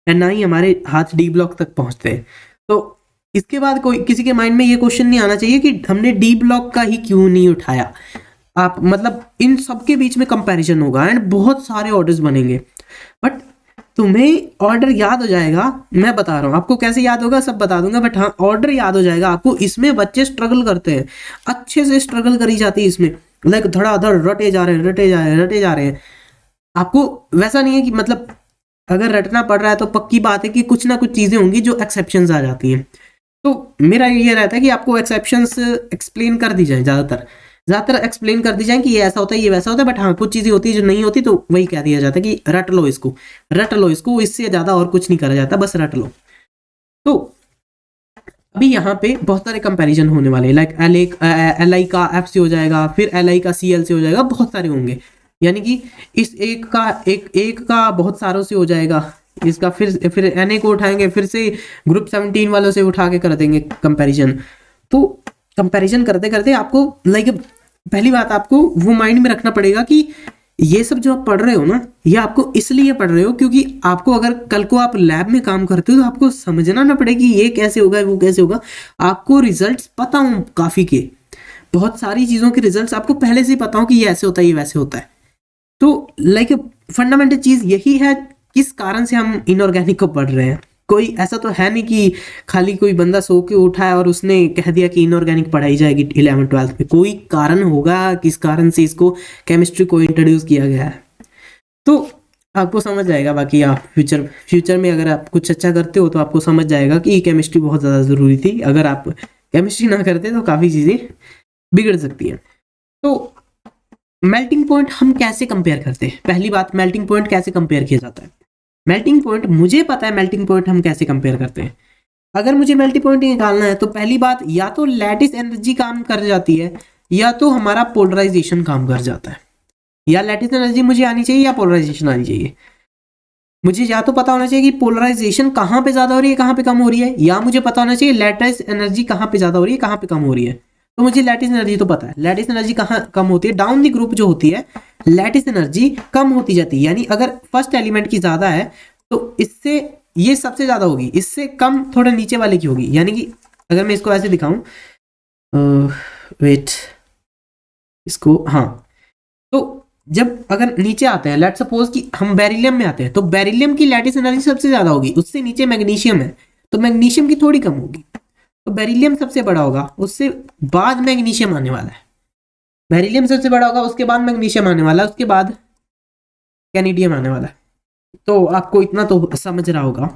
एंड ना ही हमारे हाथ डी ब्लॉक तक पहुंचते हैं। तो इसके बाद कोई किसी के माइंड में ये क्वेश्चन नहीं आना चाहिए कि हमने डी ब्लॉक का ही क्यों नहीं उठाया। आप मतलब इन सबके बीच में कंपैरिजन होगा एंड बहुत सारे ऑर्डर्स बनेंगे, बट तुम्हें ऑर्डर याद हो जाएगा। मैं बता रहा हूँ आपको कैसे याद होगा, सब बता दूंगा, बट हाँ ऑर्डर याद हो जाएगा आपको। इसमें बच्चे स्ट्रगल करते हैं, अच्छे से स्ट्रगल करी जाती है इसमें, लाइक धड़ाधड़ रटे जा रहे हैं। आपको वैसा नहीं है कि मतलब अगर रटना पड़ रहा है तो पक्की बात है कि कुछ ना कुछ चीजें होंगी जो एक्सेप्शंस आ जाती हैं। तो मेरा ये रहता है कि आपको एक्सेप्शंस एक्सप्लेन कर दी जाए, ज़्यादातर एक्सप्लेन कर दी जाए कि ये ऐसा होता है, ये वैसा होता है, बट हाँ कुछ चीज़ें होती है जो नहीं होती, तो वही कह दिया जाता है कि रट लो इसको, इससे ज़्यादा और कुछ नहीं करा जाता, बस रट लो। तो अभी यहाँ पे बहुत सारे कंपैरिजन होने वाले हैं, लाइक Li का F से हो जाएगा, फिर Li का Cl से हो जाएगा, बहुत सारे होंगे। यानी कि इस एक का बहुत सारों से हो जाएगा, इसका फिर Na को उठाएंगे, फिर से ग्रुप 17 वालों से उठा के कर देंगे कंपैरिजन। तो कंपैरिजन करते करते आपको लाइक पहली बात आपको वो माइंड में रखना पड़ेगा कि ये सब जो आप पढ़ रहे हो ना, ये आपको इसलिए पढ़ रहे हो क्योंकि आपको अगर कल को आप लैब में काम करते हो तो आपको समझना ना पड़े कि ये कैसे होगा, वो कैसे होगा। आपको रिजल्ट्स पता हो काफ़ी के, बहुत सारी चीज़ों के रिजल्ट्स आपको पहले से ही पता हो कि ये ऐसे होता है, ये वैसे होता है। तो लाइक फंडामेंटल चीज़ यही है किस कारण से हम इनऑर्गेनिक को पढ़ रहे हैं। कोई ऐसा तो है नहीं कि खाली कोई बंदा सो के उठा है और उसने कह दिया कि इनऑर्गेनिक पढ़ाई जाएगी 11th-12th में। कोई कारण होगा किस कारण से इसको केमिस्ट्री को इंट्रोड्यूस किया गया है, तो आपको समझ जाएगा। बाकी आप फ्यूचर में अगर आप कुछ अच्छा करते हो तो आपको समझ जाएगा कि केमिस्ट्री बहुत ज़्यादा ज़रूरी थी। अगर आप केमिस्ट्री ना करते तो काफ़ी चीज़ें बिगड़ सकती हैं। तो मेल्टिंग पॉइंट हम कैसे कंपेयर करते हैं, पहली बात मेल्टिंग पॉइंट कैसे कंपेयर किया जाता है। मेल्टिंग पॉइंट मुझे पता है, मेल्टिंग पॉइंट हम कैसे कंपेयर करते हैं। अगर मुझे मेल्टिंग पॉइंट निकालना है तो पहली बात या तो लैटिस एनर्जी काम कर जाती है या तो हमारा पोलराइजेशन काम कर जाता है। या लैटिस एनर्जी मुझे आनी चाहिए या पोलराइजेशन आनी चाहिए। मुझे या तो पता होना चाहिए कि पोलराइजेशन कहाँ पे ज़्यादा हो रही है, कहाँ पे कम हो रही है, या मुझे पता होना चाहिए लैटिस एनर्जी कहाँ पे ज़्यादा हो रही है, कहाँ पे कम हो रही है। तो मुझे लैटिस एनर्जी तो पता है, लैटिस एनर्जी कहाँ कम होती है, डाउन द ग्रुप जो होती है लैटिस एनर्जी कम होती जाती है। यानी अगर फर्स्ट एलिमेंट की ज़्यादा है तो इससे ये सबसे ज़्यादा होगी, इससे कम थोड़ा नीचे वाले की होगी। यानी कि अगर मैं इसको ऐसे दिखाऊं, वेट इसको, हाँ, तो जब अगर नीचे आते हैं, लेट सपोज कि हम बेरिलियम में आते हैं, तो बेरिलियम की लैटिस एनर्जी सबसे ज़्यादा होगी, उससे नीचे मैग्नीशियम है तो मैग्नीशियम की थोड़ी कम होगी। तो बेरिलियम सबसे बड़ा होगा, उससे बाद मैग्नीशियम आने वाला है। बेरिलियम सबसे बड़ा होगा, उसके बाद मैग्नीशियम आने वाला है, उसके बाद कैनेडियम आने वाला है। तो आपको इतना तो समझ रहा होगा।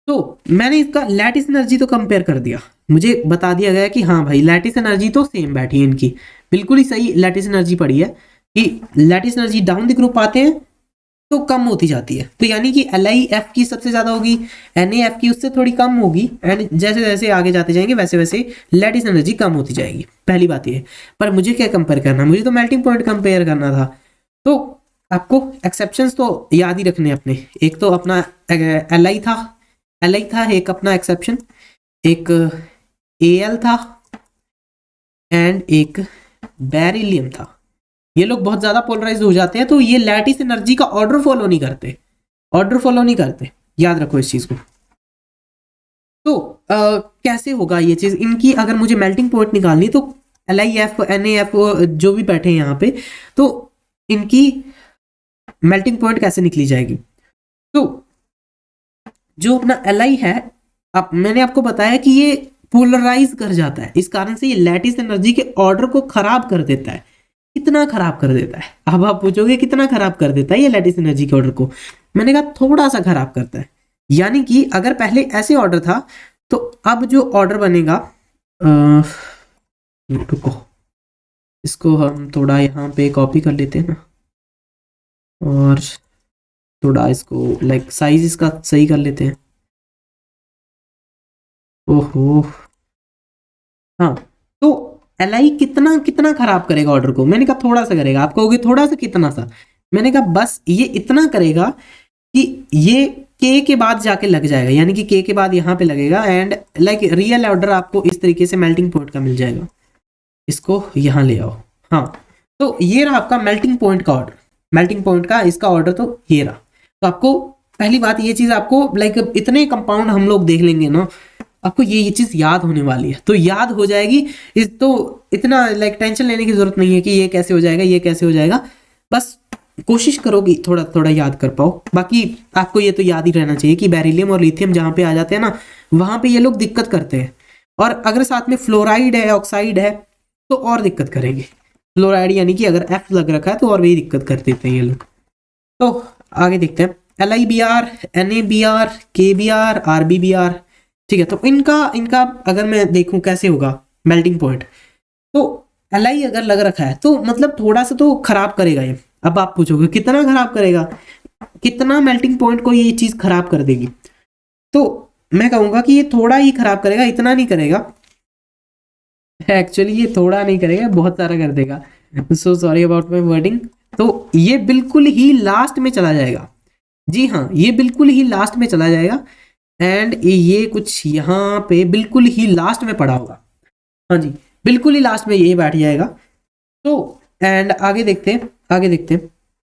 तो मैंने इसका लैटिस एनर्जी तो कंपेयर कर दिया, मुझे बता दिया गया कि हाँ भाई लैटिस एनर्जी तो सेम बैठी है इनकी, बिल्कुल ही सही लैटिस एनर्जी पड़ी है कि lattice energy down the group आते हैं तो कम होती जाती है। तो यानी कि LiF की सबसे ज्यादा होगी, NaF की उससे थोड़ी कम होगी, एंड जैसे जैसे आगे जाते जाएंगे वैसे वैसे लैटिस एनर्जी कम होती जाएगी। पहली बात ये। पर मुझे क्या कंपेयर करना, मुझे तो मेल्टिंग पॉइंट कंपेयर करना था। तो आपको एक्सेप्शंस तो याद ही रखने अपने। एक तो अपना Li था एक अपना एक्सेप्शन, एक Al था एंड एक बेरिलियम था। ये लोग बहुत ज्यादा पोलराइज हो जाते हैं, तो ये लैटिस एनर्जी का ऑर्डर फॉलो नहीं करते, याद रखो इस चीज को। तो कैसे होगा ये चीज इनकी, अगर मुझे मेल्टिंग पॉइंट निकालनी तो LiF NaF जो भी बैठे हैं यहाँ पे, तो इनकी मेल्टिंग पॉइंट कैसे निकली जाएगी। तो जो अपना Li है, अब मैंने आपको बताया कि ये पोलराइज कर जाता है, इस कारण से ये लैटिस एनर्जी के ऑर्डर को खराब कर देता है। कितना खराब कर देता है, अब आप पूछोगे कितना खराब कर देता है ये लैटिस एनर्जी के ऑर्डर को। मैंने कहा थोड़ा सा खराब करता है। यानी कि अगर पहले ऐसे ऑर्डर था, तो अब जो ऑर्डर बनेगा, रुको इसको हम थोड़ा यहाँ पे कॉपी कर लेते हैं ना, और थोड़ा इसको लाइक साइज इसका सही कर लेते हैं। ओहो हाँ, तो Li कितना कितना खराब करेगा ऑर्डर को। मैंने कहा थोड़ा सा करेगा, आप कहोगे थोड़ा सा कितना सा, मैंने कहा बस ये इतना करेगा कि ये K के बाद जाके लग जाएगा, यानी कि K के बाद यहाँ पे लगेगा, एंड लाइक रियल ऑर्डर आपको इस तरीके से मेल्टिंग पॉइंट का मिल जाएगा। इसको यहाँ ले आओ। हाँ, तो ये रहा आपका मेल्टिंग पॉइंट का ऑर्डर, मेल्टिंग पॉइंट का इसका ऑर्डर तो ये रहा। तो आपको पहली बात ये चीज आपको लाइक इतने कंपाउंड हम लोग देख लेंगे ना, आपको ये चीज याद होने वाली है, तो याद हो जाएगी। इस तो इतना लाइक टेंशन लेने की जरूरत नहीं है कि ये कैसे हो जाएगा ये कैसे हो जाएगा, बस कोशिश करो कि थोड़ा थोड़ा याद कर पाओ। बाकी आपको ये तो याद ही रहना चाहिए कि बेरिलियम और लिथियम जहाँ पे आ जाते हैं ना, वहां पे ये लोग दिक्कत करते हैं, और अगर साथ में फ्लोराइड है ऑक्साइड है तो और दिक्कत करेंगे। फ्लोराइड यानी कि अगर F लग रखा है तो और भी दिक्कत कर देते हैं ये लोग। तो आगे देखते हैं LiBr NaBr KBr RbBr। ठीक है, तो इनका अगर मैं देखूं कैसे होगा मेल्टिंग पॉइंट, तो Li अगर लग रखा है तो मतलब थोड़ा सा तो खराब करेगा ये। अब आप पूछोगे कितना खराब करेगा, कितना मेल्टिंग पॉइंट को ये चीज खराब कर देगी, तो मैं कहूंगा कि ये थोड़ा ही खराब करेगा, इतना नहीं करेगा। एक्चुअली ये थोड़ा नहीं करेगा, बहुत सारा कर देगा। So sorry about my wording. तो ये बिल्कुल ही लास्ट में चला जाएगा, जी हाँ ये बिल्कुल ही लास्ट में चला जाएगा, एंड ये कुछ यहाँ पे बिल्कुल ही लास्ट में पड़ा होगा। हाँ जी, बिल्कुल ही लास्ट में ये बैठ जाएगा। तो एंड आगे देखते हैं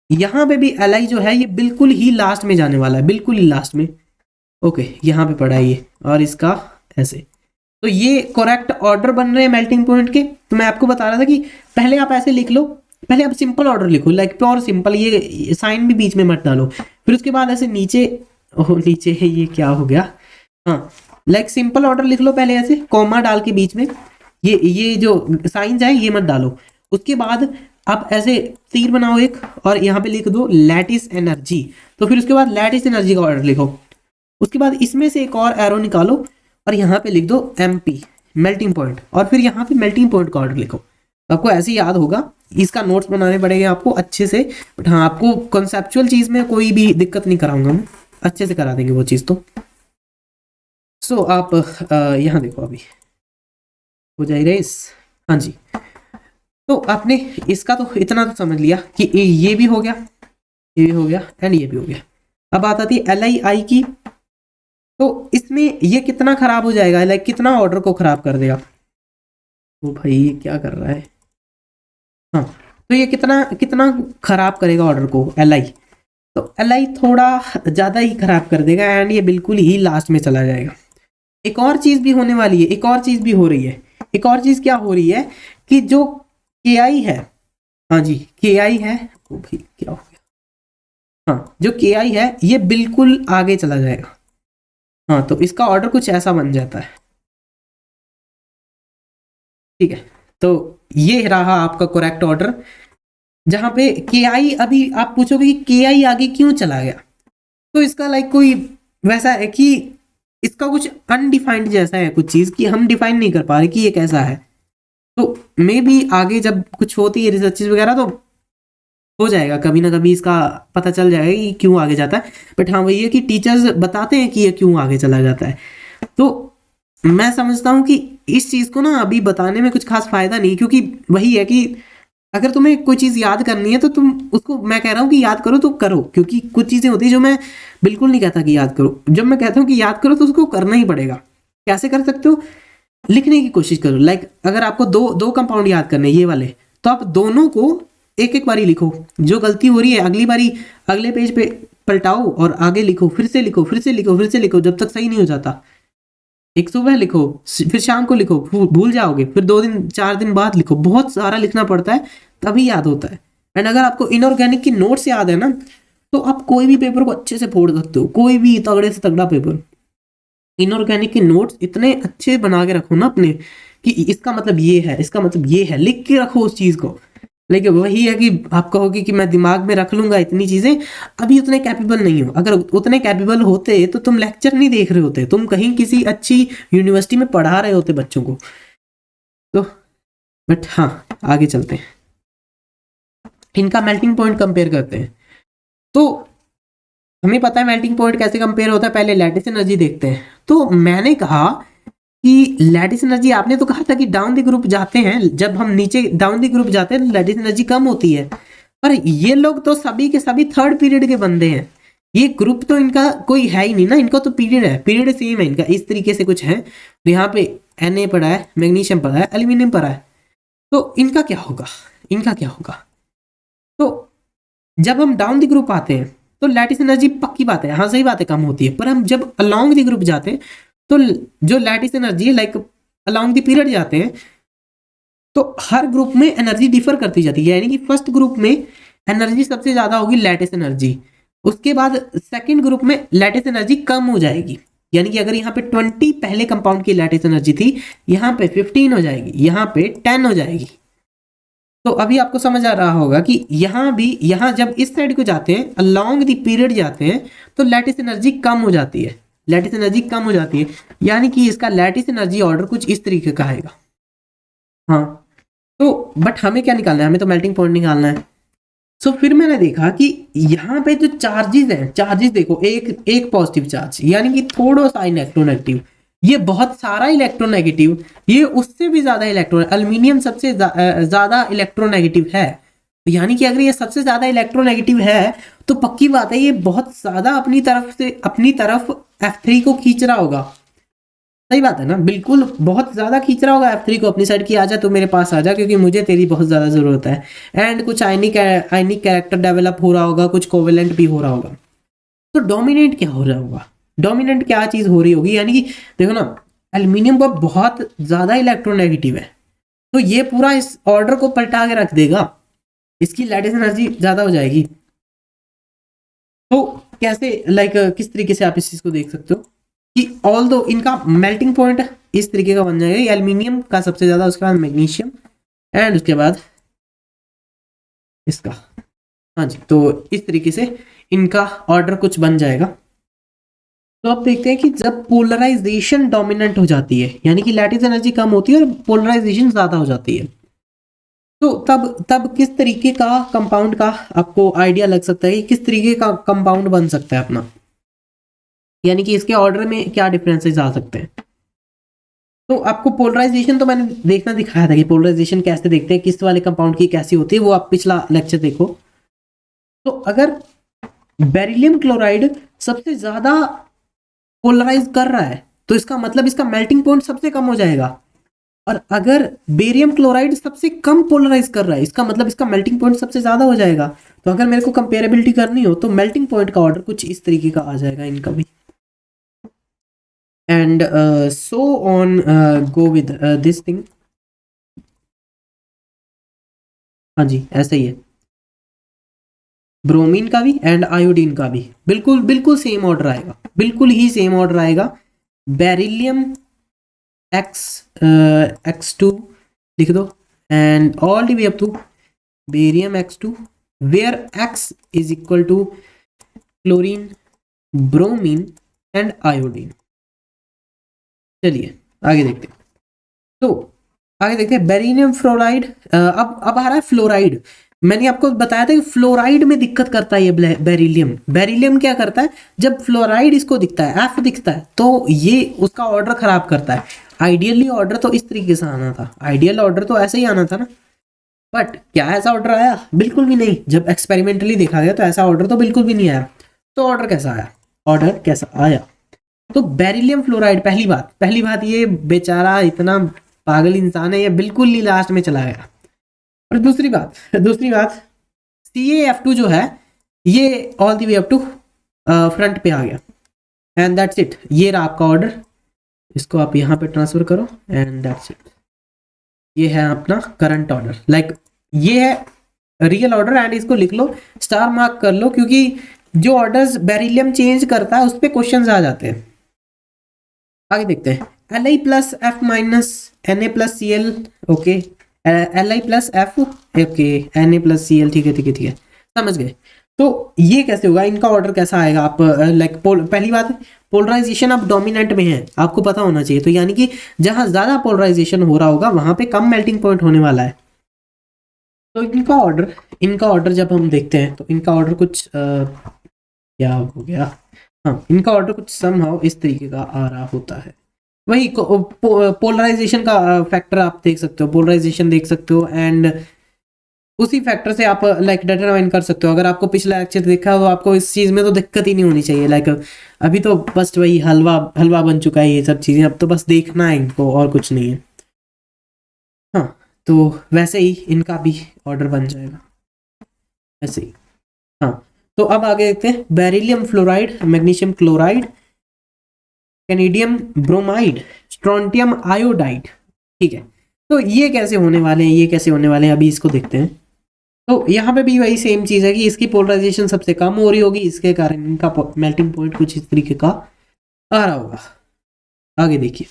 यहाँ पे भी Li जो है ये बिल्कुल ही लास्ट में जाने वाला है, बिल्कुल ही लास्ट में। ओके, यहाँ पे पड़ा है ये, और इसका ऐसे। तो ये करेक्ट ऑर्डर बन रहे हैं मेल्टिंग पॉइंट के। तो मैं आपको बता रहा था कि पहले आप ऐसे लिख लो, पहले आप सिंपल ऑर्डर लिखो, लाइक प्योर सिंपल, ये साइन भी बीच में मत डालो। फिर उसके बाद ऐसे नीचे, नीचे है ये क्या हो गया, हाँ लाइक सिंपल ऑर्डर लिख लो पहले ऐसे कॉमा डाल के बीच में, ये जो साइन जाए ये मत डालो। उसके बाद आप ऐसे तीर बनाओ एक, और यहाँ पे लिख दो लैटिस एनर्जी। तो फिर उसके बाद लैटिस एनर्जी का ऑर्डर लिखो। उसके बाद इसमें से एक और एरो निकालो और यहाँ पे लिख दो MP मेल्टिंग पॉइंट, और फिर यहाँ पे मेल्टिंग पॉइंट का ऑर्डर लिखो। आपको ऐसे याद होगा, इसका नोट्स बनाने पड़ेंगे आपको अच्छे से, बट हाँ आपको कॉन्सेप्चुअल चीज में कोई भी दिक्कत नहीं कराऊंगा मैं, अच्छे से करा देंगे वो चीज। तो सो आप यहाँ देखो, अभी हो जाएगा इस, हाँ जी। तो आपने इसका तो इतना तो समझ लिया कि ये भी हो गया, ये भी हो गया, एंड ये भी हो गया। अब आता थी LiI की। तो इसमें ये कितना खराब हो जाएगा, लाइक कितना ऑर्डर को खराब कर देगा। वो भाई ये क्या कर रहा है, हाँ तो ये कितना कितना खराब करेगा ऑर्डर को Li। तो Li थोड़ा ज़्यादा ही खराब कर देगा, एंड ये बिल्कुल ही लास्ट में चला जाएगा। एक और चीज़ भी होने वाली है, एक और चीज़ भी हो रही है। एक और चीज़ क्या हो रही है कि जो Ki है, हाँ जी Ki है, वो भाई क्या हो गया, हाँ जो Ki है ये बिल्कुल आगे चला जाएगा। हाँ तो इसका ऑर्डर कुछ ऐसा बन जाता है, ठीक है, तो ये रहा आपका करेक्ट ऑर्डर, जहां पे के आई, अभी आप पूछोगे कि के आई आगे क्यों चला गया, तो इसका लाइक कोई वैसा है कि इसका कुछ अनडिफाइंड जैसा है, कुछ चीज कि हम डिफाइन नहीं कर पा रहे कि ये कैसा है। तो मे बी आगे जब कुछ होती है रिसर्चेस वगैरह तो हो जाएगा, कभी ना कभी इसका पता चल जाएगा कि क्यों आगे जाता है। बट हाँ वही है कि टीचर्स बताते हैं कि ये क्यों आगे चला जाता है। तो मैं समझता हूँ कि इस चीज को ना अभी बताने में कुछ खास फायदा नहीं, क्योंकि वही है कि अगर तुम्हें कोई चीज याद करनी है तो तुम उसको, मैं कह रहा हूँ कि याद करो तो करो, क्योंकि कुछ चीजें होती है जो मैं बिल्कुल नहीं कहता कि याद करो। जब मैं कहता हूँ कि याद करो तो उसको करना ही पड़ेगा। कैसे कर सकते हो? लिखने की कोशिश करो। लाइक अगर आपको दो दो कंपाउंड याद करने ये वाले, तो आप दोनों को एक एक बारी लिखो, जो गलती हो रही है अगली बारी अगले पेज पे पलटाओ और आगे लिखो, फिर से लिखो, फिर से लिखो, फिर से लिखो, जब तक सही नहीं हो जाता। एक सुबह लिखो, फिर शाम को लिखो, भूल जाओगे, फिर 2 दिन 4 दिन बाद लिखो। बहुत सारा लिखना पड़ता है तभी याद होता है। एंड अगर आपको इनऑर्गेनिक की नोट्स याद है ना, तो आप कोई भी पेपर को अच्छे से फोड़ सकते हो, कोई भी तगड़े से तगड़ा पेपर। इनऑर्गेनिक के नोट्स इतने अच्छे बना के रखो ना अपने, कि इसका मतलब ये है, इसका मतलब ये है, लिख के रखो उस चीज को। लेकिन वही है कि आप कहोगे कि मैं दिमाग में रख लूंगा इतनी चीजें, अभी उतने कैपेबल नहीं हो। अगर उतने कैपेबल होते तो तुम लेक्चर नहीं देख रहे होते, तुम कहीं किसी अच्छी यूनिवर्सिटी में पढ़ा रहे होते बच्चों को। तो बट हाँ, आगे चलते हैं, इनका मेल्टिंग पॉइंट कंपेयर करते हैं। तो हमें पता है मेल्टिंग पॉइंट कैसे कंपेयर होता है, पहले लैटिस एनर्जी देखते हैं। तो मैंने कहा कि लैटिस एनर्जी, आपने तो कहा था कि डाउन द ग्रुप जाते हैं, जब हम नीचे डाउन द ग्रुप जाते हैं लैटिस एनर्जी कम होती है। पर ये लोग तो सभी के सभी थर्ड पीरियड के बंदे हैं, ये ग्रुप तो इनका कोई है ही नहीं ना, इनका तो पीरियड है, पीरियड सेम है इनका, इस तरीके से कुछ है। तो यहाँ पे Na पड़ा है, मैग्नीशियम पड़ा है, एल्यूमिनियम पड़ा है, तो इनका क्या होगा, इनका क्या होगा? तो जब हम डाउन द ग्रुप आते हैं तो लैटिस एनर्जी पक्की बात है, हाँ सही बात है, कम होती है। पर हम जब अलोंग द ग्रुप जाते हैं तो जो lattice energy like along the period जाते हैं, तो हर ग्रुप में एनर्जी डिफर करती जाती है। यानी कि फर्स्ट ग्रुप में एनर्जी सबसे ज्यादा होगी लैटिस एनर्जी, उसके बाद सेकंड ग्रुप में लैटिस एनर्जी कम हो जाएगी। यानी कि अगर यहाँ पे 20 पहले कंपाउंड की लैटिस एनर्जी थी, यहाँ पे 15 हो जाएगी, यहाँ पे 10 हो जाएगी। तो अभी आपको समझ आ रहा होगा कि यहाँ भी, यहाँ जब इस साइड को जाते हैं, अलोंग द पीरियड जाते हैं, तो लैटिस एनर्जी कम हो जाती है, लैटिस एनर्जी कम हो जाती है। यानी कि इसका लैटिस एनर्जी ऑर्डर कुछ इस तरीके का आएगा। हाँ, तो बट हमें क्या निकालना है, हमें तो मेल्टिंग पॉइंट निकालना है। सो फिर मैंने देखा कि यहाँ पे जो चार्जेस हैं, चार्जेस देखो, एक एक पॉजिटिव चार्ज यानी कि थोड़ा सा इलेक्ट्रोनेगेटिव, ये बहुत सारा इलेक्ट्रोनेगेटिव, ये उससे भी ज्यादा इलेक्ट्रो, एल्यूमिनियम सबसे ज्यादा इलेक्ट्रोनेगेटिव है। यानी कि अगर ये सबसे ज्यादा इलेक्ट्रोनेगेटिव है तो पक्की बात है ये बहुत ज्यादा अपनी तरफ F3 को खींच रहा होगा। सही बात है ना, बिल्कुल बहुत ज्यादा खींच रहा होगा F3 को अपनी साइड की, आजा तो मेरे पास आजा, क्योंकि मुझे तेरी बहुत ज्यादा जरूरत है। एंड कुछ आयनिक कैरेक्टर डेवलप हो रहा होगा, कुछ कोवेलेंट भी हो रहा होगा। तो डोमिनेंट क्या हो रहा होगा, डोमिनेंट क्या चीज हो रही होगी? यानी कि देखो ना, एल्यूमिनियम पर बहुत ज्यादा इलेक्ट्रोनेगेटिव है, तो ये पूरा इस ऑर्डर को पलटा के रख देगा, इसकी लैटिस एनर्जी ज्यादा हो जाएगी। तो कैसे लाइक किस तरीके से आप इस चीज को देख सकते हो कि ऑल दो इनका मेल्टिंग पॉइंट इस तरीके का बन जाएगा, एल्यूमिनियम का सबसे ज्यादा, उसके बाद मैग्नीशियम, एंड उसके बाद इसका। हाँ जी, तो इस तरीके से इनका ऑर्डर कुछ बन जाएगा। तो अब देखते हैं कि जब पोलराइजेशन डोमिनेंट हो जाती है, यानी कि लैटिस एनर्जी कम होती है और पोलराइजेशन ज्यादा हो जाती है, तो तब किस तरीके का कंपाउंड का आपको आइडिया लग सकता है कि किस तरीके का कंपाउंड बन सकता है अपना, यानी कि इसके ऑर्डर में क्या डिफरेंसेस आ सकते हैं। तो आपको पोलराइजेशन तो मैंने देखना दिखाया था कि पोलराइजेशन कैसे देखते हैं, किस वाले कंपाउंड की कैसी होती है, वो आप पिछला लेक्चर देखो। तो अगर बेरिलियम क्लोराइड सबसे ज्यादा पोलराइज कर रहा है तो इसका मतलब इसका मेल्टिंग पॉइंट सबसे कम हो जाएगा, और अगर बेरियम क्लोराइड सबसे कम पोलराइज कर रहा है इसका मतलब इसका मेल्टिंग पॉइंट सबसे ज्यादा हो जाएगा। तो अगर मेरे को कंपेरेबिलिटी करनी हो तो मेल्टिंग पॉइंट का ऑर्डर कुछ इस तरीके का आ जाएगा इनका भी। And so on go with this thing. हाँ जी, ऐसा ही है, ब्रोमीन का भी एंड आयोडीन का भी बिल्कुल बिल्कुल सेम ऑर्डर आएगा, बिल्कुल ही सेम ऑर्डर आएगा। बेरिलियम X2 लिख दो, and all the way up to barium X2 where X is equal to chlorine, bromine and iodine. चलिए आगे देखते हैं। तो आगे देखते हैं बेरिलियम फ्लोराइड। अब आ रहा है फ्लोराइड। मैंने आपको बताया था कि फ्लोराइड में दिक्कत करता है ये बेरिलियम। बेरिलियम क्या करता है, जब फ्लोराइड इसको दिखता है, एफ दिखता है, तो ये उसका ऑर्डर खराब करता है। आइडियली ऑर्डर तो इस तरीके से आना था, आइडियल ऑर्डर तो ऐसे ही आना था ना, बट क्या ऐसा ऑर्डर आया? बिल्कुल भी नहीं। जब एक्सपेरिमेंटली देखा गया तो ऐसा ऑर्डर तो बिल्कुल भी नहीं आया। तो ऑर्डर कैसा आया? ऑर्डर कैसा आया? तो बेरिलियम फ्लोराइड, पहली बात ये बेचारा इतना पागल इंसान है, ये बिल्कुल ही लास्ट में चला गया। और दूसरी बात CaF2 जो है ये all the way up to front पे आ गया, एंड दैट्स इट। ये रहा आपका ऑर्डर, इसको आप यहाँ पे ट्रांसफर करो, एंड दैट्स इट। ये है अपना करंट ऑर्डर, लाइक ये है रियल ऑर्डर, एंड इसको लिख लो, स्टार मार्क कर लो, क्योंकि जो ऑर्डर्स बेरिलियम चेंज करता है उस पर क्वेश्चन आ जाते हैं। आगे देखते हैं Li plus F minus Na plus Cl, okay, Li plus F, okay, Na plus Cl, ठीक है, समझ गए। तो ये कैसे होगा, इनका ऑर्डर कैसा आएगा? आप लाइक पहली बात, पोलराइजेशन अब डोमिनेंट में है, आपको पता होना चाहिए। तो यानी कि जहां ज्यादा पोलराइजेशन हो रहा होगा वहां पे कम मेल्टिंग पॉइंट होने वाला है। तो इनका ऑर्डर जब हम देखते हैं तो इनका ऑर्डर कुछ क्या हो गया, हाँ, इनका ऑर्डर कुछ समहाउ इस तरीके का आ रहा होता है। वही पोलराइजेशन का फैक्टर आप देख सकते हो, पोलराइजेशन देख सकते हो, एंड उसी फैक्टर से आप लाइक डिटरमाइन कर सकते हो। अगर आपको पिछला लेक्चर देखा हो तो आपको इस चीज़ में तो दिक्कत ही नहीं होनी चाहिए। लाइक अभी तो बस वही हलवा बन चुका है ये सब चीज़ें, अब तो बस देखना है इनको, और कुछ नहीं है। हाँ, तो वैसे ही इनका भी ऑर्डर बन जाएगा ऐसे ही। हाँ, तो अब आगे देखते हैं beryllium fluoride, magnesium chloride, cadmium bromide, strontium iodide. ठीक है, तो ये कैसे होने वाले हैं, अभी इसको देखते हैं। तो यहाँ पे भी वही सेम चीज़ है कि इसकी पोलराइजेशन सबसे कम हो रही होगी, इसके कारण इनका मेल्टिंग पॉइंट कुछ इस तरीके का आ रहा होगा। आगे देखिए,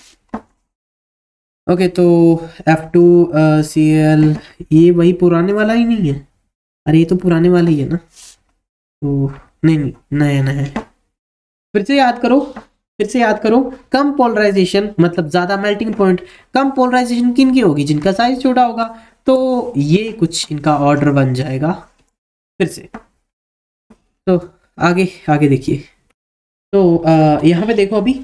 ओके, तो F2Cl, ये वही पुराने वाला ही नहीं है? अरे ये तो पुराने वाला ही है ना, तो नहीं, नया है। फिर से याद करो, कम पोलराइजेशन मतलब ज्यादा मेल्टिंग पॉइंट, कम पोलराइजेशन किन की होगी? जिनका साइज छोटा होगा। तो ये कुछ इनका ऑर्डर बन जाएगा फिर से। तो आगे देखिए, तो यहाँ पे देखो अभी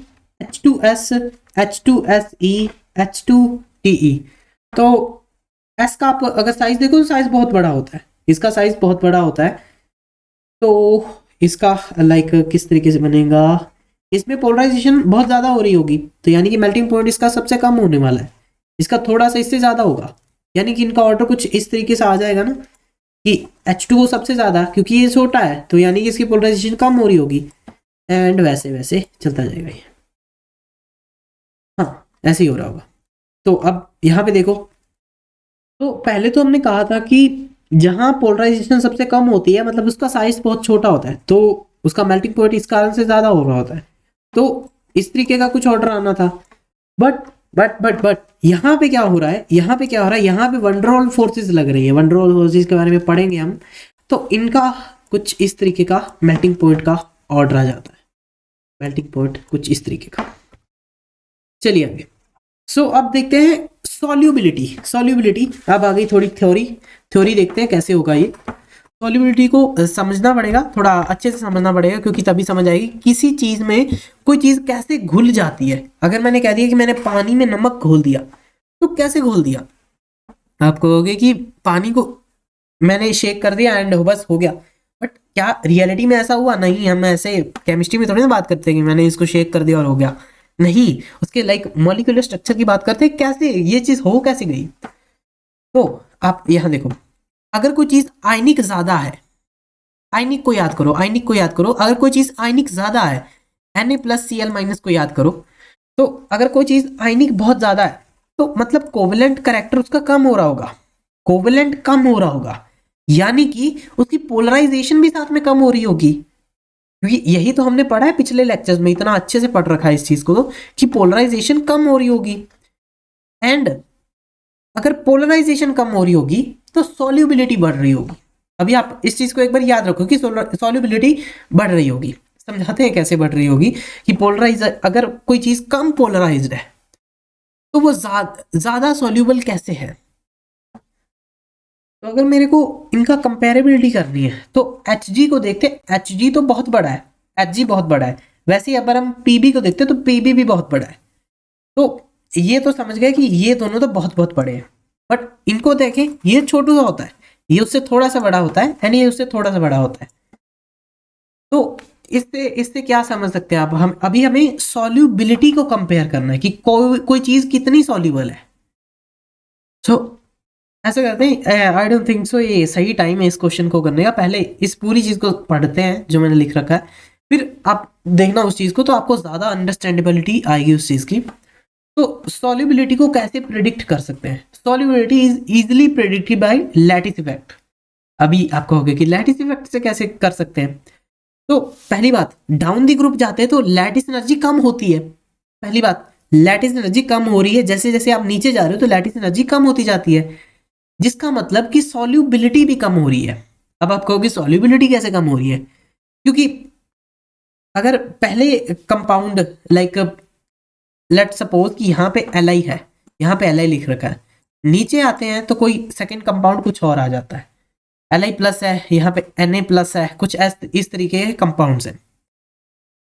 H2S, H2SE, H2TE। तो S का आप अगर साइज देखो तो साइज बहुत बड़ा होता है, इसका साइज बहुत बड़ा होता है। तो इसका लाइक किस तरीके से बनेगा, इसमें पोलराइजेशन बहुत ज़्यादा हो रही होगी, तो यानी कि मेल्टिंग पॉइंट इसका सबसे कम होने वाला है, इसका थोड़ा सा इससे ज़्यादा होगा। यानी कि इनका ऑर्डर कुछ इस तरीके से आ जाएगा ना कि H2O सबसे ज़्यादा, क्योंकि ये छोटा है तो यानी कि इसकी पोलराइजेशन कम हो रही होगी, एंड वैसे वैसे चलता जाएगा ये। हाँ, ऐसे ही हो रहा होगा। तो अब यहाँ पे देखो, तो पहले तो हमने कहा था कि जहाँ पोलराइजेशन सबसे कम होती है मतलब उसका साइज बहुत छोटा होता है, तो उसका मेल्टिंग पॉइंट इस कारण से ज़्यादा हो रहा होता है। तो इस तरीके का कुछ ऑर्डर आना था, बट यहाँ पे क्या हो रहा है, यहाँ पे वंडरवॉल फोर्सेस लग रही है। वंडरवॉल फोर्सेस के बारे में पढ़ेंगे हम, तो इनका कुछ इस तरीके का मेल्टिंग पॉइंट का ऑर्डर आ जाता है, मेल्टिंग पॉइंट कुछ इस तरीके का। चलिए आगे। सो अब देखते हैं सॉल्युबिलिटी। अब आ गई थोड़ी थ्योरी देखते हैं कैसे होगा ये। सॉल्युबिलिटी को समझना पड़ेगा, थोड़ा अच्छे से समझना पड़ेगा, क्योंकि तभी समझ आएगी किसी चीज़ में कोई चीज़ कैसे घुल जाती है। अगर मैंने कह दिया कि मैंने पानी में नमक घोल दिया, तो कैसे घोल दिया? आप कहोगे कि पानी को मैंने शेक कर दिया एंड बस हो गया, बट क्या रियलिटी में ऐसा हुआ? नहीं। हम ऐसे केमिस्ट्री में थोड़ी ना बात करते हैं कि मैंने इसको शेक कर दिया और हो गया, नहीं। उसके लाइक मॉलिक्यूलर स्ट्रक्चर की बात करते हैं, कैसे ये चीज़ हो कैसे गई। तो आप यहाँ देखो, अगर कोई चीज़ आयनिक ज़्यादा है, आयनिक को याद करो, अगर कोई चीज़ आयनिक ज़्यादा है, Na+Cl- को याद करो, तो अगर कोई चीज़ आयनिक बहुत ज़्यादा है तो मतलब कोवेलेंट करैक्टर उसका कम हो रहा होगा, यानी कि उसकी पोलराइजेशन भी साथ में कम हो रही होगी। क्योंकि यही तो हमने पढ़ा है पिछले लेक्चर्स में, इतना अच्छे से पढ़ रखा है इस चीज़ को, तो कि पोलराइजेशन कम हो रही होगी। एंड अगर पोलराइजेशन कम हो रही होगी तो सॉल्युबिलिटी बढ़ रही होगी। अभी आप इस चीज को एक बार याद रखो कि सॉल्युबिलिटी बढ़ रही होगी। समझाते हैं कैसे बढ़ रही होगी कि पोलराइज, अगर कोई चीज कम पोलराइज्ड है तो वो ज्यादा सॉल्युबल कैसे है। तो अगर मेरे को इनका कंपेरेबिलिटी करनी है तो Hg को देखते हैं, Hg तो बहुत बड़ा है, Hg बहुत बड़ा है। वैसे ही अगर हम Pb को देखते हैं तो Pb भी बहुत बड़ा है। तो ये तो समझ गए कि ये दोनों तो बहुत बहुत बड़े हैं, बट इनको देखें, ये छोटू सा होता है, ये उससे थोड़ा सा बड़ा होता है, यानी ये उससे थोड़ा सा बड़ा होता है। तो इससे इससे क्या समझ सकते हैं आप, हम अभी हमें सॉल्युबिलिटी को कंपेयर करना है कि कोई चीज कितनी सॉल्युबल है। सो ऐसा करते हैं, आई डोंट थिंक सो ये सही टाइम है इस क्वेश्चन को करने का। पहले इस पूरी चीज को पढ़ते हैं जो मैंने लिख रखा है, फिर आप देखना उस चीज को, तो आपको ज्यादा अंडरस्टैंडेबिलिटी आएगी उस चीज की। तो सॉल्युबिलिटी को कैसे प्रिडिक्ट कर सकते हैं? Solubility is easily predicted by lattice effect. अभी आप कहोगे कि लैटिस इफेक्ट से कैसे कर सकते हैं? तो पहली बात, डाउन दी ग्रुप जाते हैं तो लैटिस एनर्जी कम होती है। पहली बात, लैटिस एनर्जी कम हो रही है, जैसे जैसे आप नीचे जा रहे हो तो लैटिस एनर्जी कम होती जाती है, जिसका मतलब कि सॉल्युबिलिटी भी कम हो रही है। अब आप कहोगे सॉल्युबिलिटी कैसे कम हो रही है? क्योंकि अगर पहले कंपाउंड लाइक लेट सपोज कि यहाँ पे Li है, यहाँ पे Li लिख रखा है, नीचे आते हैं तो कोई सेकंड कंपाउंड कुछ और आ जाता है, Li प्लस है, यहाँ पे Na प्लस है, कुछ इस तरीके के कंपाउंड्स हैं।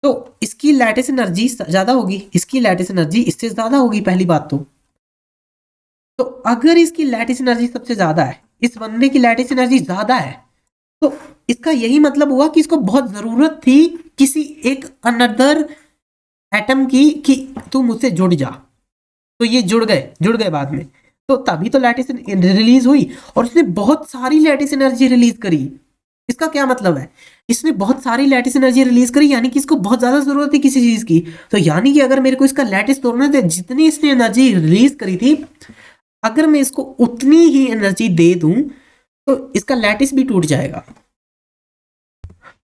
तो इसकी लैटिस एनर्जी ज्यादा होगी, इसकी लैटिस एनर्जी इससे ज्यादा होगी, पहली बात तो अगर इसकी लैटिस एनर्जी सबसे ज्यादा है, इस बंदे की लैटिस एनर्जी ज्यादा है, तो इसका यही मतलब हुआ कि इसको बहुत जरूरत थी किसी एक अनदर एटम की कि तू मुझसे जुड़ जा। तो ये जुड़ गए बाद में, तो तभी तो लैटिस रिलीज हुई, और उसने बहुत सारी लैटिस एनर्जी रिलीज करी। इसका क्या मतलब है? इसने बहुत सारी लैटिस एनर्जी रिलीज करी, यानी कि इसको बहुत ज्यादा जरूरत थी किसी चीज की। तो यानी कि अगर मेरे को इसका लैटिस तोड़ना था, जितनी इसने एनर्जी रिलीज करी थी, अगर मैं इसको उतनी ही एनर्जी दे दूं तो इसका लैटिस भी टूट जाएगा।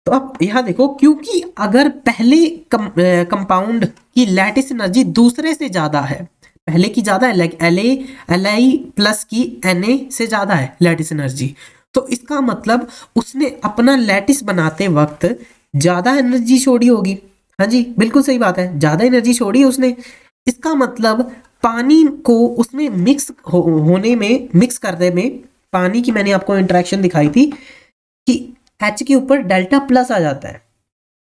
तो अब यहां देखो, क्योंकि अगर पहले कंपाउंड की लैटिस एनर्जी दूसरे से ज्यादा है, पहले की ज्यादा है, लाइक Li प्लस की Na से ज्यादा है लैटिस एनर्जी, तो इसका मतलब उसने अपना लैटिस बनाते वक्त ज्यादा एनर्जी छोड़ी होगी। हाँ जी, बिल्कुल सही बात है, ज्यादा एनर्जी छोड़ी है उसने। इसका मतलब पानी को उसमें मिक्स करने में, पानी की मैंने आपको इंटरेक्शन दिखाई थी कि H के ऊपर डेल्टा प्लस आ जाता है,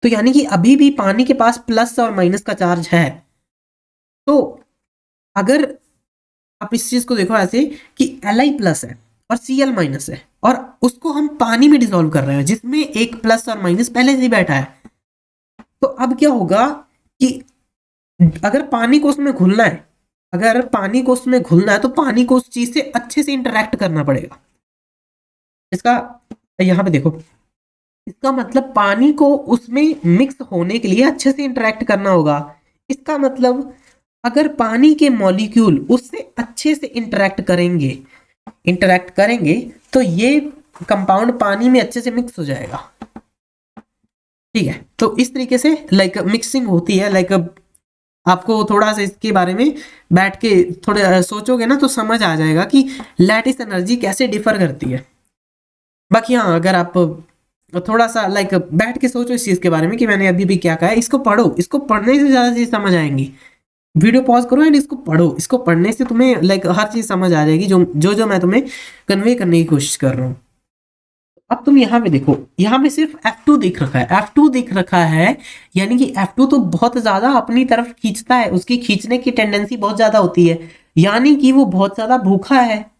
तो यानी कि अभी भी पानी के पास प्लस और माइनस का चार्ज है। तो अगर आप इस चीज को देखो ऐसे कि Li प्लस है और Cl माइनस है, और उसको हम पानी में डिसॉल्व कर रहे हैं जिसमें एक प्लस और माइनस पहले से ही बैठा है, तो अब क्या होगा कि अगर पानी को उसमें घुलना है, तो पानी को उस चीज से अच्छे से इंटरेक्ट करना पड़ेगा। इसका यहाँ पे देखो, इसका मतलब पानी को उसमें मिक्स होने के लिए अच्छे से इंटरेक्ट करना होगा। इसका मतलब अगर पानी के मॉलिक्यूल उससे अच्छे से इंटरेक्ट करेंगे तो ये कंपाउंड पानी में अच्छे से मिक्स हो जाएगा। ठीक है, तो इस तरीके से लाइक मिक्सिंग होती है। लाइक आपको थोड़ा सा इसके बारे में बैठ के थोड़े सोचोगे ना तो समझ आ जाएगा कि लैटिस एनर्जी कैसे डिफर करती है। बाकी हाँ, अगर आप थोड़ा सा लाइक बैठ के सोचो इस चीज के बारे में कि मैंने अभी भी क्या कहा है, इसको पढ़ो, इसको पढ़ने से ज्यादा चीज समझ आएंगी। वीडियो पॉज करो एंड इसको पढ़ो, इसको पढ़ने से तुम्हें लाइक हर चीज समझ आ जाएगी जो मैं तुम्हें कन्वे करने की कोशिश कर रहा हूँ। अब तुम यहाँ पे देखो, यहाँ पे सिर्फ F2 दिख रखा है, F2 दिख रखा है, यानी कि F2 तो बहुत ज्यादा अपनी तरफ खींचता है, उसकी खींचने की टेंडेंसी बहुत ज्यादा होती है, यानी कि वो बहुत ज्यादा भूखा है।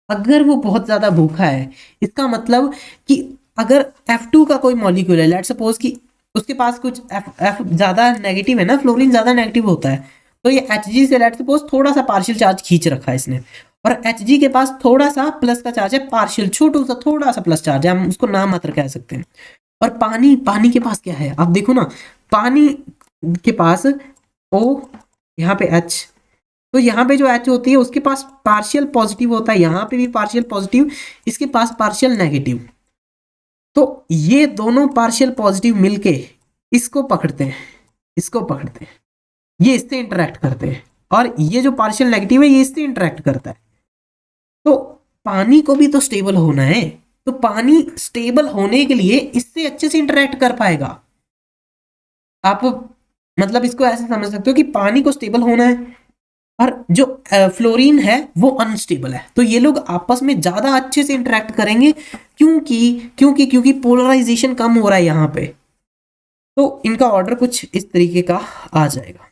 अगर वो बहुत ज्यादा भूखा है, इसका मतलब कि अगर F2 का कोई मॉलिक्यूल है, लेट्स सपोज कि उसके पास कुछ F ज्यादा नेगेटिव है ना, फ्लोरीन ज्यादा नेगेटिव होता है, तो ये Hg से लेट्स सपोज थोड़ा सा पार्शियल चार्ज खींच रखा है इसने, और Hg के पास थोड़ा सा प्लस का चार्ज है, पार्शियल छोटा सा थोड़ा सा प्लस चार्ज है, हम उसको नाम मात्र कह सकते हैं। और पानी के पास क्या है, आप देखो ना, पानी के पास O, यहाँ पे H, तो यहाँ पे जो H होती है उसके पास पार्शियल पॉजिटिव होता है, यहाँ पे भी पार्शियल पॉजिटिव, इसके पास पार्शियल नेगेटिव। तो ये दोनों पार्शियल पॉजिटिव मिलके इसको पकड़ते हैं, ये इससे इंटरेक्ट करते हैं, और ये जो पार्शियल नेगेटिव है ये इससे इंटरेक्ट करता है। तो पानी को भी तो स्टेबल होना है, तो पानी स्टेबल होने के लिए इससे अच्छे से इंटरेक्ट कर पाएगा। आप मतलब इसको ऐसे समझ सकते हो कि पानी को स्टेबल होना है और जो फ्लोरीन है वो अनस्टेबल है, तो ये लोग आपस में ज्यादा अच्छे से इंटरेक्ट करेंगे, क्योंकि क्योंकि क्योंकि पोलराइजेशन कम हो रहा है यहाँ पे। तो इनका ऑर्डर कुछ इस तरीके का आ जाएगा,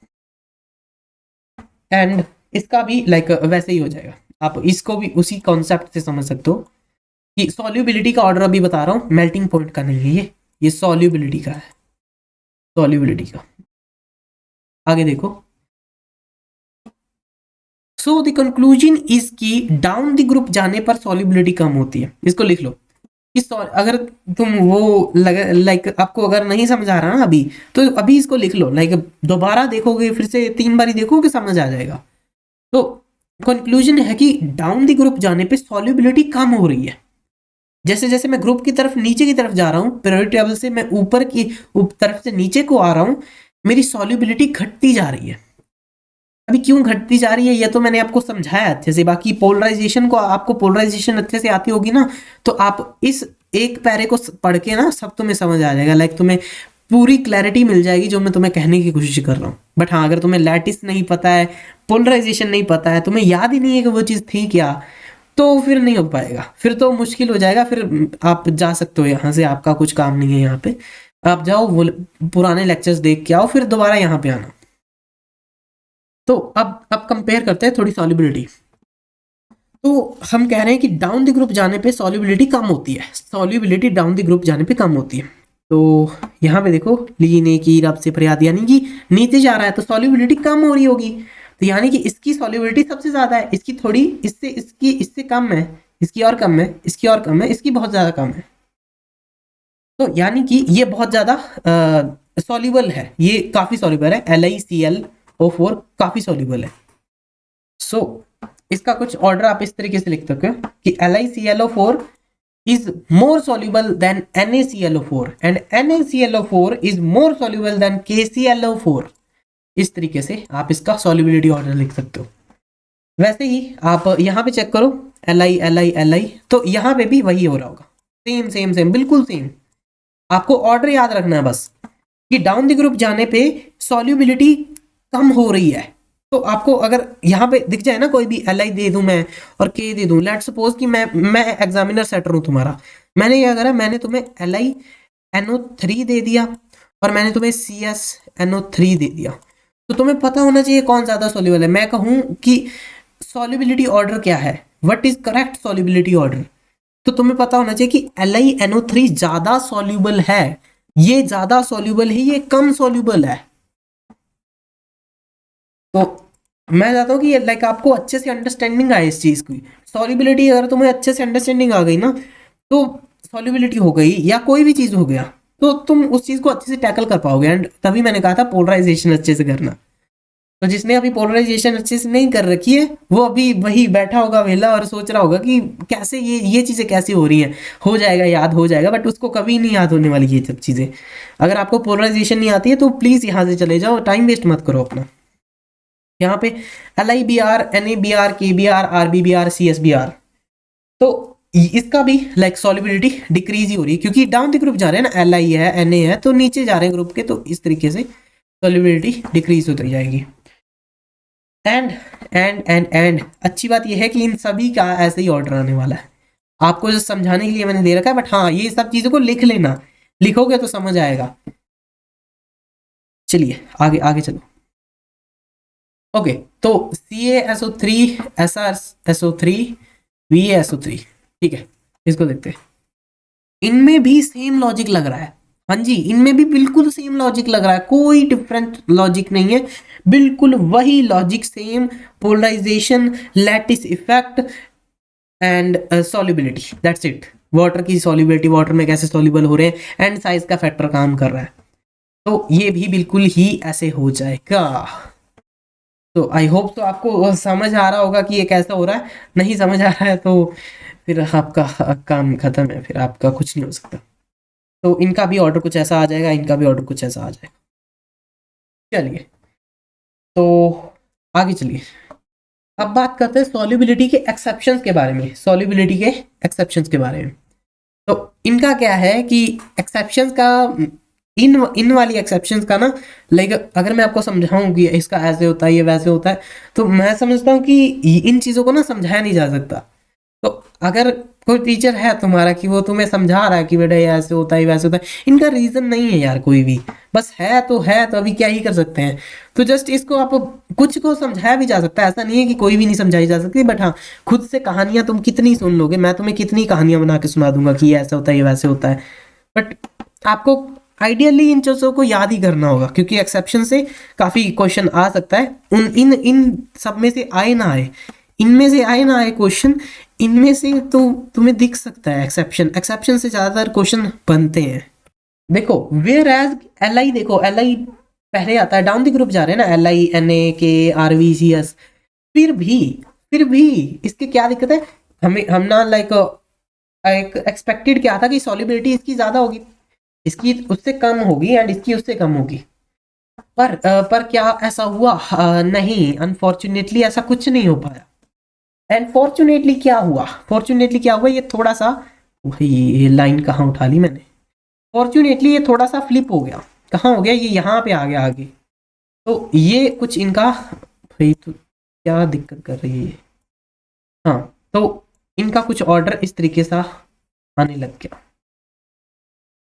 एंड इसका भी लाइक वैसे ही हो जाएगा। आप इसको भी उसी कॉन्सेप्ट से समझ सकते हो कि सॉल्युबिलिटी का ऑर्डर अभी बता रहा हूँ, मेल्टिंग पॉइंट का नहीं है, ये सॉल्युबिलिटी का है, सॉल्युबिलिटी का। आगे देखो, सो द कंक्लूजन इज कि डाउन द ग्रुप जाने पर सॉल्युबिलिटी कम होती है। इसको लिख लो कि अगर तुम वो लाइक आपको अगर नहीं समझ आ रहा ना अभी, तो अभी इसको लिख लो, लाइक दोबारा देखोगे, फिर से 3 बारी देखोगे, समझ आ जाएगा। तो कंक्लूजन है कि डाउन द ग्रुप जाने पे सॉल्युबिलिटी कम हो रही है। जैसे जैसे मैं ग्रुप की तरफ नीचे की तरफ जा रहा हूँ, पीरियोडिक टेबल से मैं ऊपर की तरफ से नीचे को आ रहा हूँ, मेरी सॉल्युबिलिटी घटती जा रही है। अभी क्यों घटती जा रही है ये तो मैंने आपको समझाया अच्छे से। बाकी पोलराइजेशन को, आपको पोलराइजेशन अच्छे से आती होगी ना, तो आप इस एक पैरे को पढ़ के ना सब तुम्हें समझ आ जाएगा, लाइक तुम्हें पूरी क्लैरिटी मिल जाएगी जो मैं तुम्हें कहने की कोशिश कर रहा हूँ। बट हाँ, अगर तुम्हें लैटिस नहीं पता है, पोलराइजेशन नहीं पता है, तुम्हें याद ही नहीं है कि वो चीज़ थी क्या, तो फिर नहीं हो पाएगा, फिर तो मुश्किल हो जाएगा। फिर आप जा सकते हो यहाँ से, आपका कुछ काम नहीं है यहाँ पे, आप जाओ वो पुराने लेक्चर्स देख के आओ, फिर दोबारा यहाँ पे आना। तो अब कंपेयर करते हैं थोड़ी सॉल्युबिलिटी। तो हम कह रहे हैं कि डाउन द ग्रुप जाने पे सॉल्युबिलिटी कम होती है, सॉल्युबिलिटी डाउन द ग्रुप जाने पे कम होती है। तो यहाँ पे देखो, ली ने की रब से फरियाद, यानी कि नीचे जा रहा है तो सॉल्युबिलिटी कम हो रही होगी, तो यानी कि इसकी सॉल्युबिलिटी सबसे ज्यादा है, इसकी थोड़ी इससे कम है, इसकी और कम है, इसकी और कम है, इसकी बहुत ज्यादा कम है। तो यानी कि ये बहुत ज्यादा सॉल्युबल है, ये काफी सॉल्युबल है, LiClO4 काफी सॉल्युबल है। सो इसका कुछ ऑर्डर आप इस तरीके से लिख सकते हो कि LiClO4 is more soluble than NaClO4 and NaClO4 is more soluble than KClO4। इस तरीके से आप इसका सॉल्युबिलिटी ऑर्डर लिख सकते हो। वैसे ही आप यहाँ पे चेक करो, Li, तो यहाँ पे भी वही हो रहा होगा, सेम सेम सेम, बिल्कुल सेम। आपको ऑर्डर याद रखना है बस कि डाउन द ग्रुप जाने पे सॉल्युबिलिटी कम हो रही है। तो आपको अगर यहाँ पे दिख जाए ना कोई भी Li दे दूं मैं और K दे दूं, लेट्स सपोज कि मैं एग्जामिनर सेटर हूं तुम्हारा, मैंने क्या करा, मैंने तुम्हें LiNO3 दे दिया और मैंने तुम्हें CsNO3 दे दिया, तो तुम्हें पता होना चाहिए कौन ज्यादा सॉल्युबल है। मैं कहूं कि सॉल्युबिलिटी ऑर्डर क्या है, what is correct solubility order, तो तुम्हें पता होना चाहिए कि LiNO3 ज्यादा सॉल्युबल है, ये ज्यादा सॉल्युबल है, ये कम सॉल्युबल है। तो मैं चाहता हूँ कि लाइक आपको अच्छे से अंडरस्टैंडिंग आए इस चीज की। सॉल्युबिलिटी अगर तुम्हें अच्छे से अंडरस्टैंडिंग आ गई ना, तो सॉल्युबिलिटी हो गई या कोई भी चीज हो गया, तो तुम उस चीज को अच्छे से टैकल कर पाओगे। एंड तभी मैंने कहा था पोलराइजेशन अच्छे से करना। तो जिसने अभी पोलराइजेशन अच्छे से नहीं कर रखी है, वो अभी वही बैठा होगा वेला और सोच रहा होगा कि कैसे ये चीजें कैसी हो रही हैं, हो जाएगा, याद हो जाएगा, बट उसको कभी नहीं याद होने वाली ये सब चीजें। अगर आपको पोलराइजेशन नहीं आती है तो प्लीज यहाँ से चले जाओ, टाइम वेस्ट मत करो अपना। यहाँ पे LIBr, NABr, KBr, RBBr, CSBr, तो इसका भी लाइक सॉल्युबिलिटी डिक्रीज ही हो रही है, क्योंकि डाउन द ग्रुप जा रहे हैं ना, Li है, Na है, तो नीचे जा रहे हैं ग्रुप के, तो इस तरीके से सॉल्युबिलिटी डिक्रीज होती जाएगी। एंड अच्छी बात यह है कि इन सभी का ऐसे ही ऑर्डर आने वाला है, आपको जो समझाने के लिए मैंने दे रखा है। बट हाँ, ये सब चीजों को लिख लेना, लिखोगे तो समझ आएगा। चलिए आगे आगे चलो। ओके, तो CaSO3, SrSO3, VaSO3, ठीक है, इसको देखते हैं। इनमें भी सेम लॉजिक लग रहा है, हाँ जी, इनमें भी बिल्कुल सेम लॉजिक लग रहा है, कोई डिफरेंट लॉजिक नहीं है, बिल्कुल वही logic, same polarisation, lattice effect and solubility, that's it. Water की सॉल्युबिलिटी, वाटर में कैसे सॉल्युबल हो रहे हैं, एंड साइज का फैक्टर काम कर रहा है, तो ये भी बिल्कुल ही ऐसे हो जाएगा। तो आई होप तो आपको समझ आ रहा होगा कि ये कैसा हो रहा है। नहीं समझ आ रहा है तो फिर आपका काम खत्म है, फिर आपका कुछ नहीं हो सकता। तो इनका भी ऑर्डर कुछ ऐसा आ जाएगा, इनका भी ऑर्डर कुछ ऐसा आ जाएगा। चलिए, तो आगे चलिए। अब बात करते हैं सॉल्युबिलिटी के एक्सेप्शंस के बारे में, सॉल्युबिलिटी के एक्सेप्शंस के बारे में। तो इनका क्या है कि एक्सेप्शंस का इन वाली एक्सेप्शंस का ना, लाइक अगर मैं आपको समझाऊं कि इसका ऐसे होता है, ये वैसे होता है, तो मैं समझता हूँ कि इन चीज़ों को ना समझाया नहीं जा सकता। तो अगर कोई टीचर है तुम्हारा कि वो तुम्हें समझा रहा है कि बेटा ये ऐसे होता है, वैसे होता है, इनका रीज़न नहीं है यार कोई भी, बस है तो अभी क्या ही कर सकते हैं। तो जस्ट इसको आप कुछ को समझाया भी जा सकता है, ऐसा नहीं है कि कोई भी नहीं समझाई जा सकती, बट हाँ खुद से कहानियां तुम कितनी सुन लोगे, मैं तुम्हें कितनी कहानियां बना के सुना दूंगा कि ये ऐसा होता है, ये वैसे होता है, बट आपको आइडियली इन चीज़ों को याद ही करना होगा, क्योंकि एक्सेप्शन से काफ़ी क्वेश्चन आ सकता है। उन इन इन सब में से आए ना आए, इनमें से आए ना आए क्वेश्चन, इनमें से तो तुम्हें दिख सकता है एक्सेप्शन से ज़्यादातर क्वेश्चन बनते हैं। देखो वेयर एज एल आई, देखो एल आई पहले आता है, डाउन द ग्रुप जा रहे हैं ना, एल आई एन ए के आर वी सी एस, फिर भी इसके क्या दिक्कत है, हम ना लाइक एक एक्सपेक्टेड क्या था कि सॉल्युबिलिटी इसकी ज़्यादा होगी, इसकी उससे कम होगी एंड इसकी उससे कम होगी, पर क्या ऐसा हुआ? नहीं, अनफॉर्चुनेटली ऐसा कुछ नहीं हो पाया। एंड फॉर्चुनेटली क्या हुआ, ये थोड़ा सा, भाई ये लाइन कहाँ उठा ली मैंने, फॉर्चुनेटली ये थोड़ा सा फ्लिप हो गया, कहाँ हो गया, ये यहाँ पे आ गया आगे। तो ये कुछ इनका, भाई तो क्या दिक्कत कर रही है ये, हाँ तो इनका कुछ ऑर्डर इस तरीके से आने लग गया।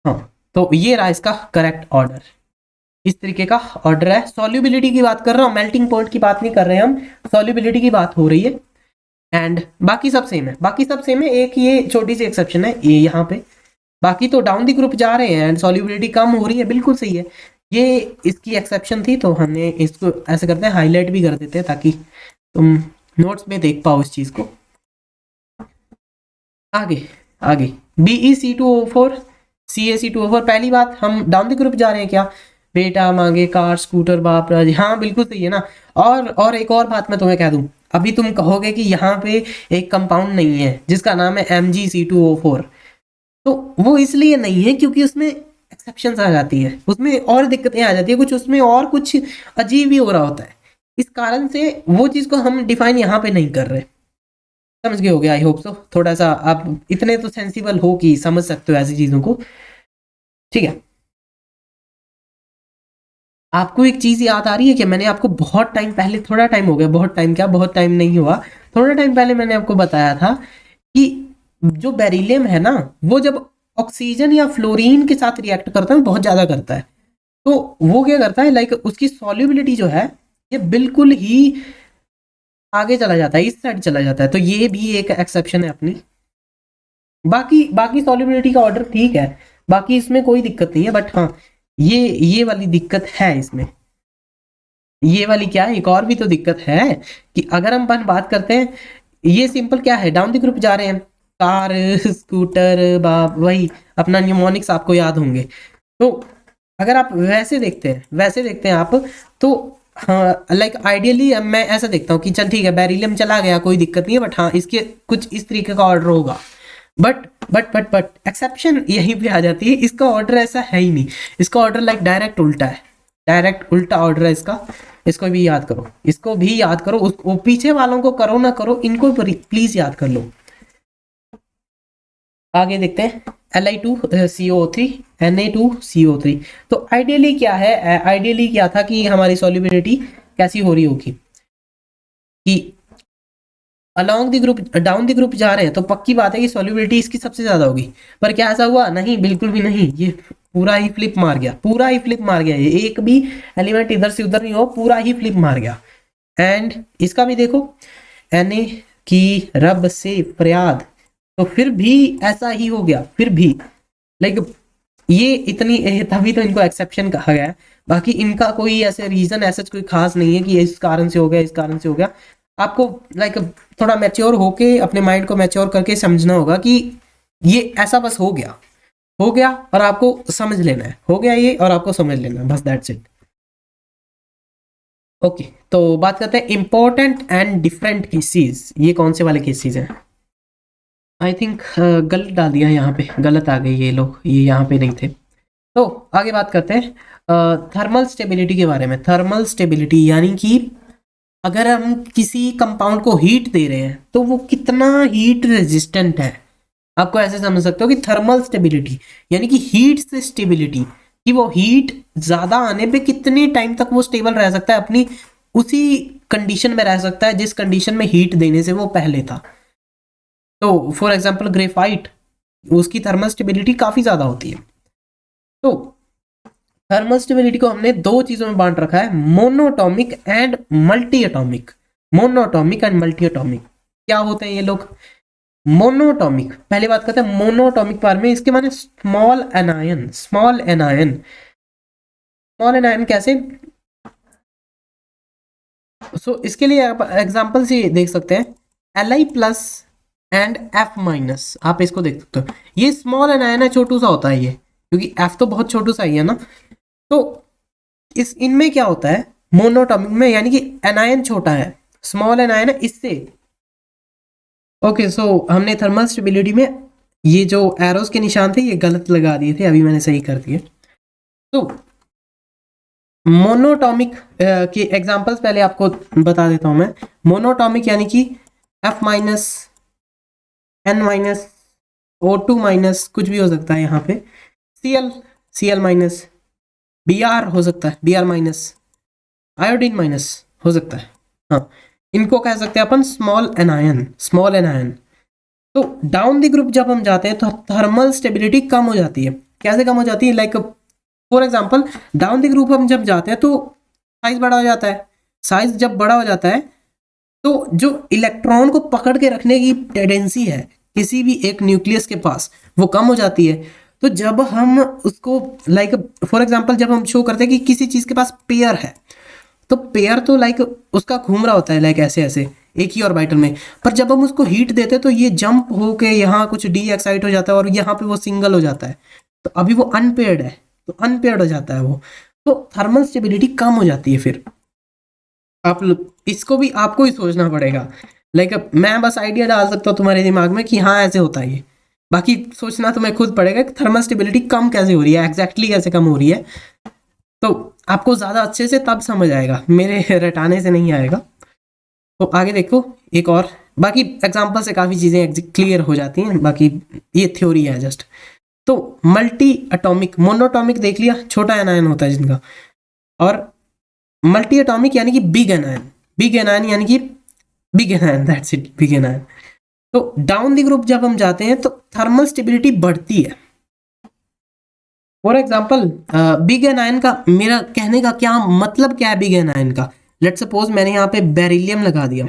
हाँ तो ये रहा इसका करेक्ट ऑर्डर, इस तरीके का ऑर्डर है। सॉल्युबिलिटी की बात कर रहा हूँ, मेल्टिंग पॉइंट की बात नहीं कर रहे हैं हम, सॉल्युबिलिटी की बात हो रही है। एंड बाकी सब सेम है, एक ये छोटी सी एक्सेप्शन है ये यहाँ पे, बाकी तो डाउन दी ग्रुप जा रहे हैं एंड सॉल्युबिलिटी कम हो रही है, बिल्कुल सही है। ये इसकी एक्सेप्शन थी, तो हमने इसको ऐसे करते हैं, हाईलाइट भी कर देते हैं ताकि तुम नोट्स में देख पाओ इस चीज़ को। आगे BE-C2O4 CA-C2O4, पहली बात हम डाउन द ग्रुप जा रहे हैं क्या, बेटा मांगे कार स्कूटर बाप राज, हाँ बिल्कुल सही है ना। और एक और बात मैं तुम्हें कह दूं, अभी तुम कहोगे कि यहाँ पे एक कंपाउंड नहीं है जिसका नाम है MgC2O4, तो वो इसलिए नहीं है क्योंकि उसमें एक्सेप्शंस आ जाती है, उसमें और दिक्कतें आ जाती है, कुछ उसमें और कुछ अजीब ही हो रहा होता है, इस कारण से वो चीज़ को हम डिफाइन यहाँ पे नहीं कर रहे। समझ गए होगे, आई होप सो, थोड़ा सा आप इतने तो सेंसिबल हो कि समझ सकते हो ऐसी चीज़ों को, ठीक है। आपको एक चीज़ याद आ रही है कि मैंने आपको बहुत टाइम पहले, थोड़ा टाइम हो गया, बहुत टाइम क्या, बहुत टाइम नहीं हुआ, थोड़ा टाइम पहले मैंने आपको बताया था कि जो बेरिलियम है ना, वो जब ऑक्सीजन या फ्लोरीन के साथ रिएक्ट करता है, बहुत ज़्यादा करता है, तो वो क्या करता है, लाइक उसकी सॉल्युबिलिटी जो है ये बिल्कुल ही आगे चला जाता है, इस साइड चला जाता है, तो ये भी एक एक्सेप्शन है अपनी। बाकी सॉल्युबिलिटी का ऑर्डर ठीक है, बाकी इसमें कोई दिक्कत नहीं है, बट हाँ ये वाली दिक्कत है इसमें, ये वाली क्या है, एक और भी तो दिक्कत है कि अगर हम बात करते हैं, ये सिंपल क्या है, डाउन द ग्रुप जा रहे हैं, कार स्कूटर वही अपना न्यूमोनिक्स आपको याद होंगे, तो अगर आप वैसे देखते हैं आप, तो हाँ लाइक आइडियली मैं ऐसा देखता हूँ कि चल ठीक है बेरिलियम चला गया, कोई दिक्कत नहीं है, बट हाँ इसके कुछ इस तरीके का ऑर्डर होगा, बट एक्सेप्शन यहीं पे आ जाती है, इसका ऑर्डर ऐसा है ही नहीं, इसका ऑर्डर लाइक डायरेक्ट उल्टा ऑर्डर है इसका, इसको भी याद करो, वो पीछे वालों को करो ना करो, इनको प्लीज याद कर लो। आगे देखते हैं Li2CO3 Na2CO3, तो आइडियली क्या था कि हमारी सॉल्युबिलिटी कैसी हो रही होगी कि along the group, down the group जा रहे हैं, तो पक्की बात है कि सॉल्युबिलिटी इसकी सबसे ज्यादा होगी, पर क्या ऐसा हुआ? नहीं, बिल्कुल भी नहीं, ये पूरा ही फ्लिप मार गया, ये एक भी एलिमेंट इधर से उधर नहीं हो, पूरा ही फ्लिप मार गया। एंड इसका भी देखो, Na की रब से फरियाद, तो फिर भी ऐसा ही हो गया, फिर भी लाइक ये इतनी, तभी तो इनको एक्सेप्शन कहा गया है, बाकी इनका कोई ऐसे रीजन ऐसा कोई खास नहीं है कि इस कारण से हो गया, आपको लाइक थोड़ा मैच्योर होके अपने माइंड को मैच्योर करके समझना होगा कि ये ऐसा बस हो गया और आपको समझ लेना है, हो गया ये और आपको समझ लेना है, बस दैट्स इट। ओके, तो बात करते हैं इंपॉर्टेंट एंड डिफरेंट केसेस, ये कौन से वाले केसेस हैं? आई थिंक गलत डाल दिया यहाँ पे, गलत आ गए ये लोग, ये यहाँ पे नहीं थे। तो आगे बात करते हैं थर्मल स्टेबिलिटी के बारे में। थर्मल स्टेबिलिटी यानी कि अगर हम किसी कंपाउंड को हीट दे रहे हैं तो वो कितना हीट रेजिस्टेंट है। आपको ऐसे समझ सकते हो कि थर्मल स्टेबिलिटी यानी कि हीट से स्टेबिलिटी, कि वो हीट ज्यादा आने पे कितने टाइम तक वो स्टेबल रह सकता है, अपनी उसी कंडीशन में रह सकता है जिस कंडीशन में हीट देने से वो पहले था। तो फॉर एग्जांपल ग्रेफाइट, उसकी थर्मल स्टेबिलिटी काफी ज्यादा होती है। तो थर्मल स्टेबिलिटी को हमने दो चीजों में बांट रखा है, monoatomic and multi atomic. Monoatomic and multi atomic क्या होते हैं ये लोग? मोनोटॉमिक, पहले बात करते हैं मोनोटॉमिक बारे में। इसके माने small anion. Small anion, small anion कैसे? इसके लिए आप एग्जांपल से देख सकते हैं Li plus and F minus. आप इसको देख सकते हो, ये स्मॉल एनायन है, छोटू सा होता है ये, क्योंकि F तो बहुत छोटू सा ही है ना। तो इस इनमें क्या होता है मोनोटॉमिक में, यानी कि एनायन छोटा है, स्मॉल एनायन है इससे। ओके, सो हमने थर्मल स्टेबिलिटी में ये जो एरोस के निशान थे ये गलत लगा दिए थे, अभी मैंने सही कर दिए। तो मोनोटॉमिक के एग्जांपल्स पहले आपको बता देता हूं मैं। मोनोटॉमिक यानी कि F minus, N minus, O2 minus, कुछ भी हो सकता है यहाँ पे, Cl माइनस, Br हो सकता है, Br माइनस, आयोडीन माइनस हो सकता है। हाँ, इनको कह सकते हैं अपन स्मॉल एनायन, स्मॉल एनायन। तो डाउन द ग्रुप जब हम जाते हैं तो थर्मल स्टेबिलिटी कम हो जाती है। कैसे कम हो जाती है? Like for example down the group हम जब जाते हैं तो साइज बड़ा हो जाता है। साइज जब बड़ा हो जाता है तो जो इलेक्ट्रॉन को पकड़ के रखने की टेंडेंसी है किसी भी एक न्यूक्लियस के पास, वो कम हो जाती है। तो जब हम उसको लाइक फॉर एग्जांपल जब हम शो करते हैं कि किसी चीज के पास पेयर है, तो पेयर तो लाइक उसका घूम रहा होता है लाइक ऐसे ऐसे एक ही ऑर्बिटल में, पर जब हम उसको हीट देते हैं तो ये जंप होके यहाँ कुछ डी एक्साइट हो जाता है और यहाँ पे वो सिंगल हो जाता है। तो अभी वो अनपेयर्ड है, तो अनपेयर्ड हो जाता है वो, तो थर्मल स्टेबिलिटी कम हो जाती है। फिर आप इसको भी आपको ही सोचना पड़ेगा। लाइक मैं बस आइडिया डाल सकता हूँ तुम्हारे दिमाग में कि हाँ ऐसे होता है ये, बाकी सोचना तुम्हें खुद पड़ेगा कि थर्मल स्टेबिलिटी कम कैसे हो रही है, एग्जैक्टली कैसे कम हो रही है। तो आपको ज़्यादा अच्छे से तब समझ आएगा, मेरे रटाने से नहीं आएगा। तो आगे देखो एक और, बाकी एग्जाम्पल से काफ़ी चीज़ें क्लियर हो जाती हैं, बाकी ये थ्योरी है जस्ट। तो मल्टी एटॉमिक, मोनोटॉमिक देख लिया, छोटा एनायन होता है जिनका, और मल्टी एटॉमिक यानी कि बिग एनायन। बिग एनायन यानी कि big anion, that's it, big anion. तो डाउन द ग्रुप जब हम जाते हैं तो थर्मल स्टेबिलिटी बढ़ती है। फॉर एग्जाम्पल बिग एनायन का, मेरा कहने का क्या मतलब क्या है बिग एनायन का? लेट सपोज मैंने यहाँ पे बेरिलियम लगा दिया,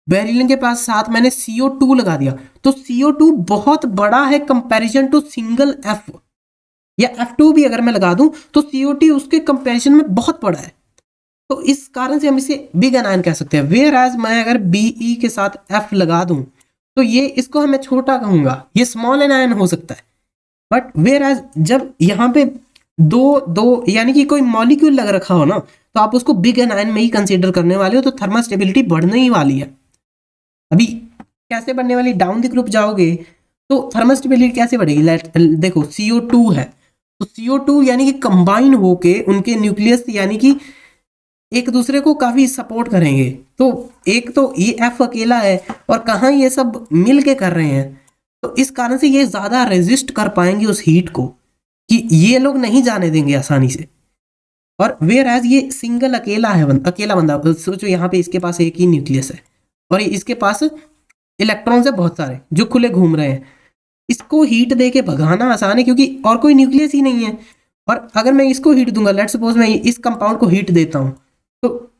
बेरिलियम के पास साथ मैंने CO2 लगा दिया, तो CO2 बहुत बड़ा है कंपैरिजन टू सिंगल F, या F2 भी अगर मैं लगा दूं तो CO2 उसके कंपैरिजन में बहुत बड़ा है। तो इस कारण से हम इसे बिग एनायन कह सकते हैं। वेयर एज मैं अगर Be के साथ F लगा दूं तो ये इसको मैं छोटा कहूंगा, ये स्मॉल एनायन हो सकता है। बट वेयर एज जब यहाँ पे दो दो यानी कि कोई मॉलिक्यूल लग रखा हो ना, तो आप उसको बिग एनायन में ही कंसीडर करने वाले हो, तो थर्मल स्टेबिलिटी बढ़ने ही वाली है। अभी कैसे बढ़ने वाली? डाउन द ग्रुप जाओगे तो थर्मल स्टेबिलिटी कैसे बढ़ेगी? देखो CO2 है, तो CO2 यानी कि कंबाइन होके उनके न्यूक्लियस यानी कि एक दूसरे को काफी सपोर्ट करेंगे। तो एक तो ये F अकेला है और कहाँ ये सब मिल के कर रहे हैं, तो इस कारण से ये ज्यादा रेजिस्ट कर पाएंगे उस हीट को, कि ये लोग नहीं जाने देंगे आसानी से। और वेयर एज ये सिंगल अकेला है, अकेला बंदा, सोचो यहाँ पे इसके पास एक ही न्यूक्लियस है और इसके पास इलेक्ट्रॉन्स है बहुत सारे जो खुले घूम रहे हैं, इसको हीट दे के भगाना आसान है क्योंकि और कोई न्यूक्लियस ही नहीं है। और अगर मैं इसको हीट दूंगा, लेट सपोज मैं इस कंपाउंड को हीट देता हूँ, तो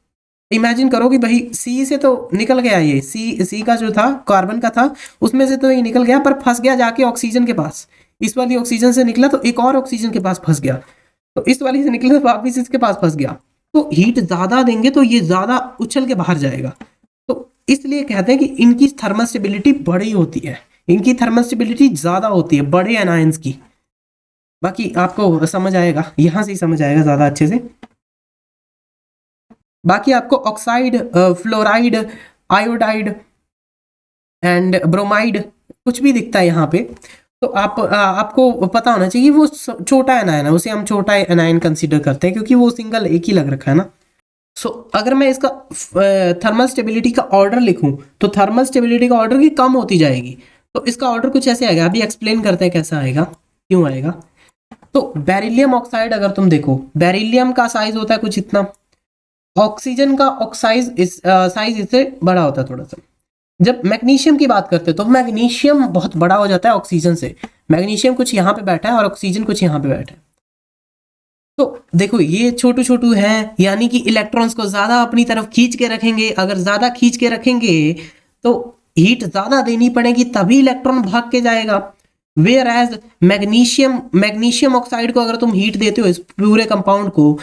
इमेजिन करो कि भाई सी से तो निकल गया, ये सी का जो था कार्बन का था उसमें से तो ये निकल गया, पर फंस गया जाके ऑक्सीजन के पास। इस वाली ऑक्सीजन से निकला तो एक और ऑक्सीजन के पास फंस गया, तो इस वाली से निकला तो वापिस इसके पास फंस गया। तो हीट ज्यादा देंगे तो ये ज्यादा उछल के बाहर जाएगा। तो इसलिए कहते हैं कि इनकी थर्मल स्टेबिलिटी बड़ी होती है, इनकी थर्मल स्टेबिलिटी ज्यादा होती है बड़े एनायंस की। बाकी आपको समझ आएगा, यहां से ही समझ आएगा ज्यादा अच्छे से। बाकी आपको oxide, fluoride, iodide and bromide कुछ भी दिखता है यहाँ पे, तो आपको पता होना चाहिए वो छोटा एनायन है, उसे हम छोटा एनायन कंसीडर करते हैं क्योंकि वो सिंगल एक ही लग रखा है ना। सो अगर मैं इसका थर्मल स्टेबिलिटी का ऑर्डर लिखूं तो थर्मल स्टेबिलिटी का ऑर्डर की कम होती जाएगी। तो इसका ऑर्डर कुछ ऐसे आएगा, अभी एक्सप्लेन करते हैं कैसा आएगा, क्यों आएगा। तो बेरिलियम ऑक्साइड अगर तुम देखो, बेरिलियम का साइज होता है कुछ इतना, ऑक्सीजन का ऑक्साइज साइज इससे बड़ा होता है थोड़ा सा। जब मैग्नीशियम की बात करते हैं तो मैग्नीशियम बहुत बड़ा हो जाता है ऑक्सीजन से। मैग्नीशियम कुछ यहाँ पे बैठा है और ऑक्सीजन कुछ यहाँ पे बैठा है। तो देखो ये छोटू छोटू है, यानी कि इलेक्ट्रॉन्स को ज्यादा अपनी तरफ खींच के रखेंगे। अगर ज्यादा खींच के रखेंगे तो हीट ज्यादा देनी पड़ेगी, तभी इलेक्ट्रॉन भाग के जाएगा। वेयर एज मैग्नीशियम ऑक्साइड को अगर तुम हीट देते हो इस पूरे कंपाउंड को,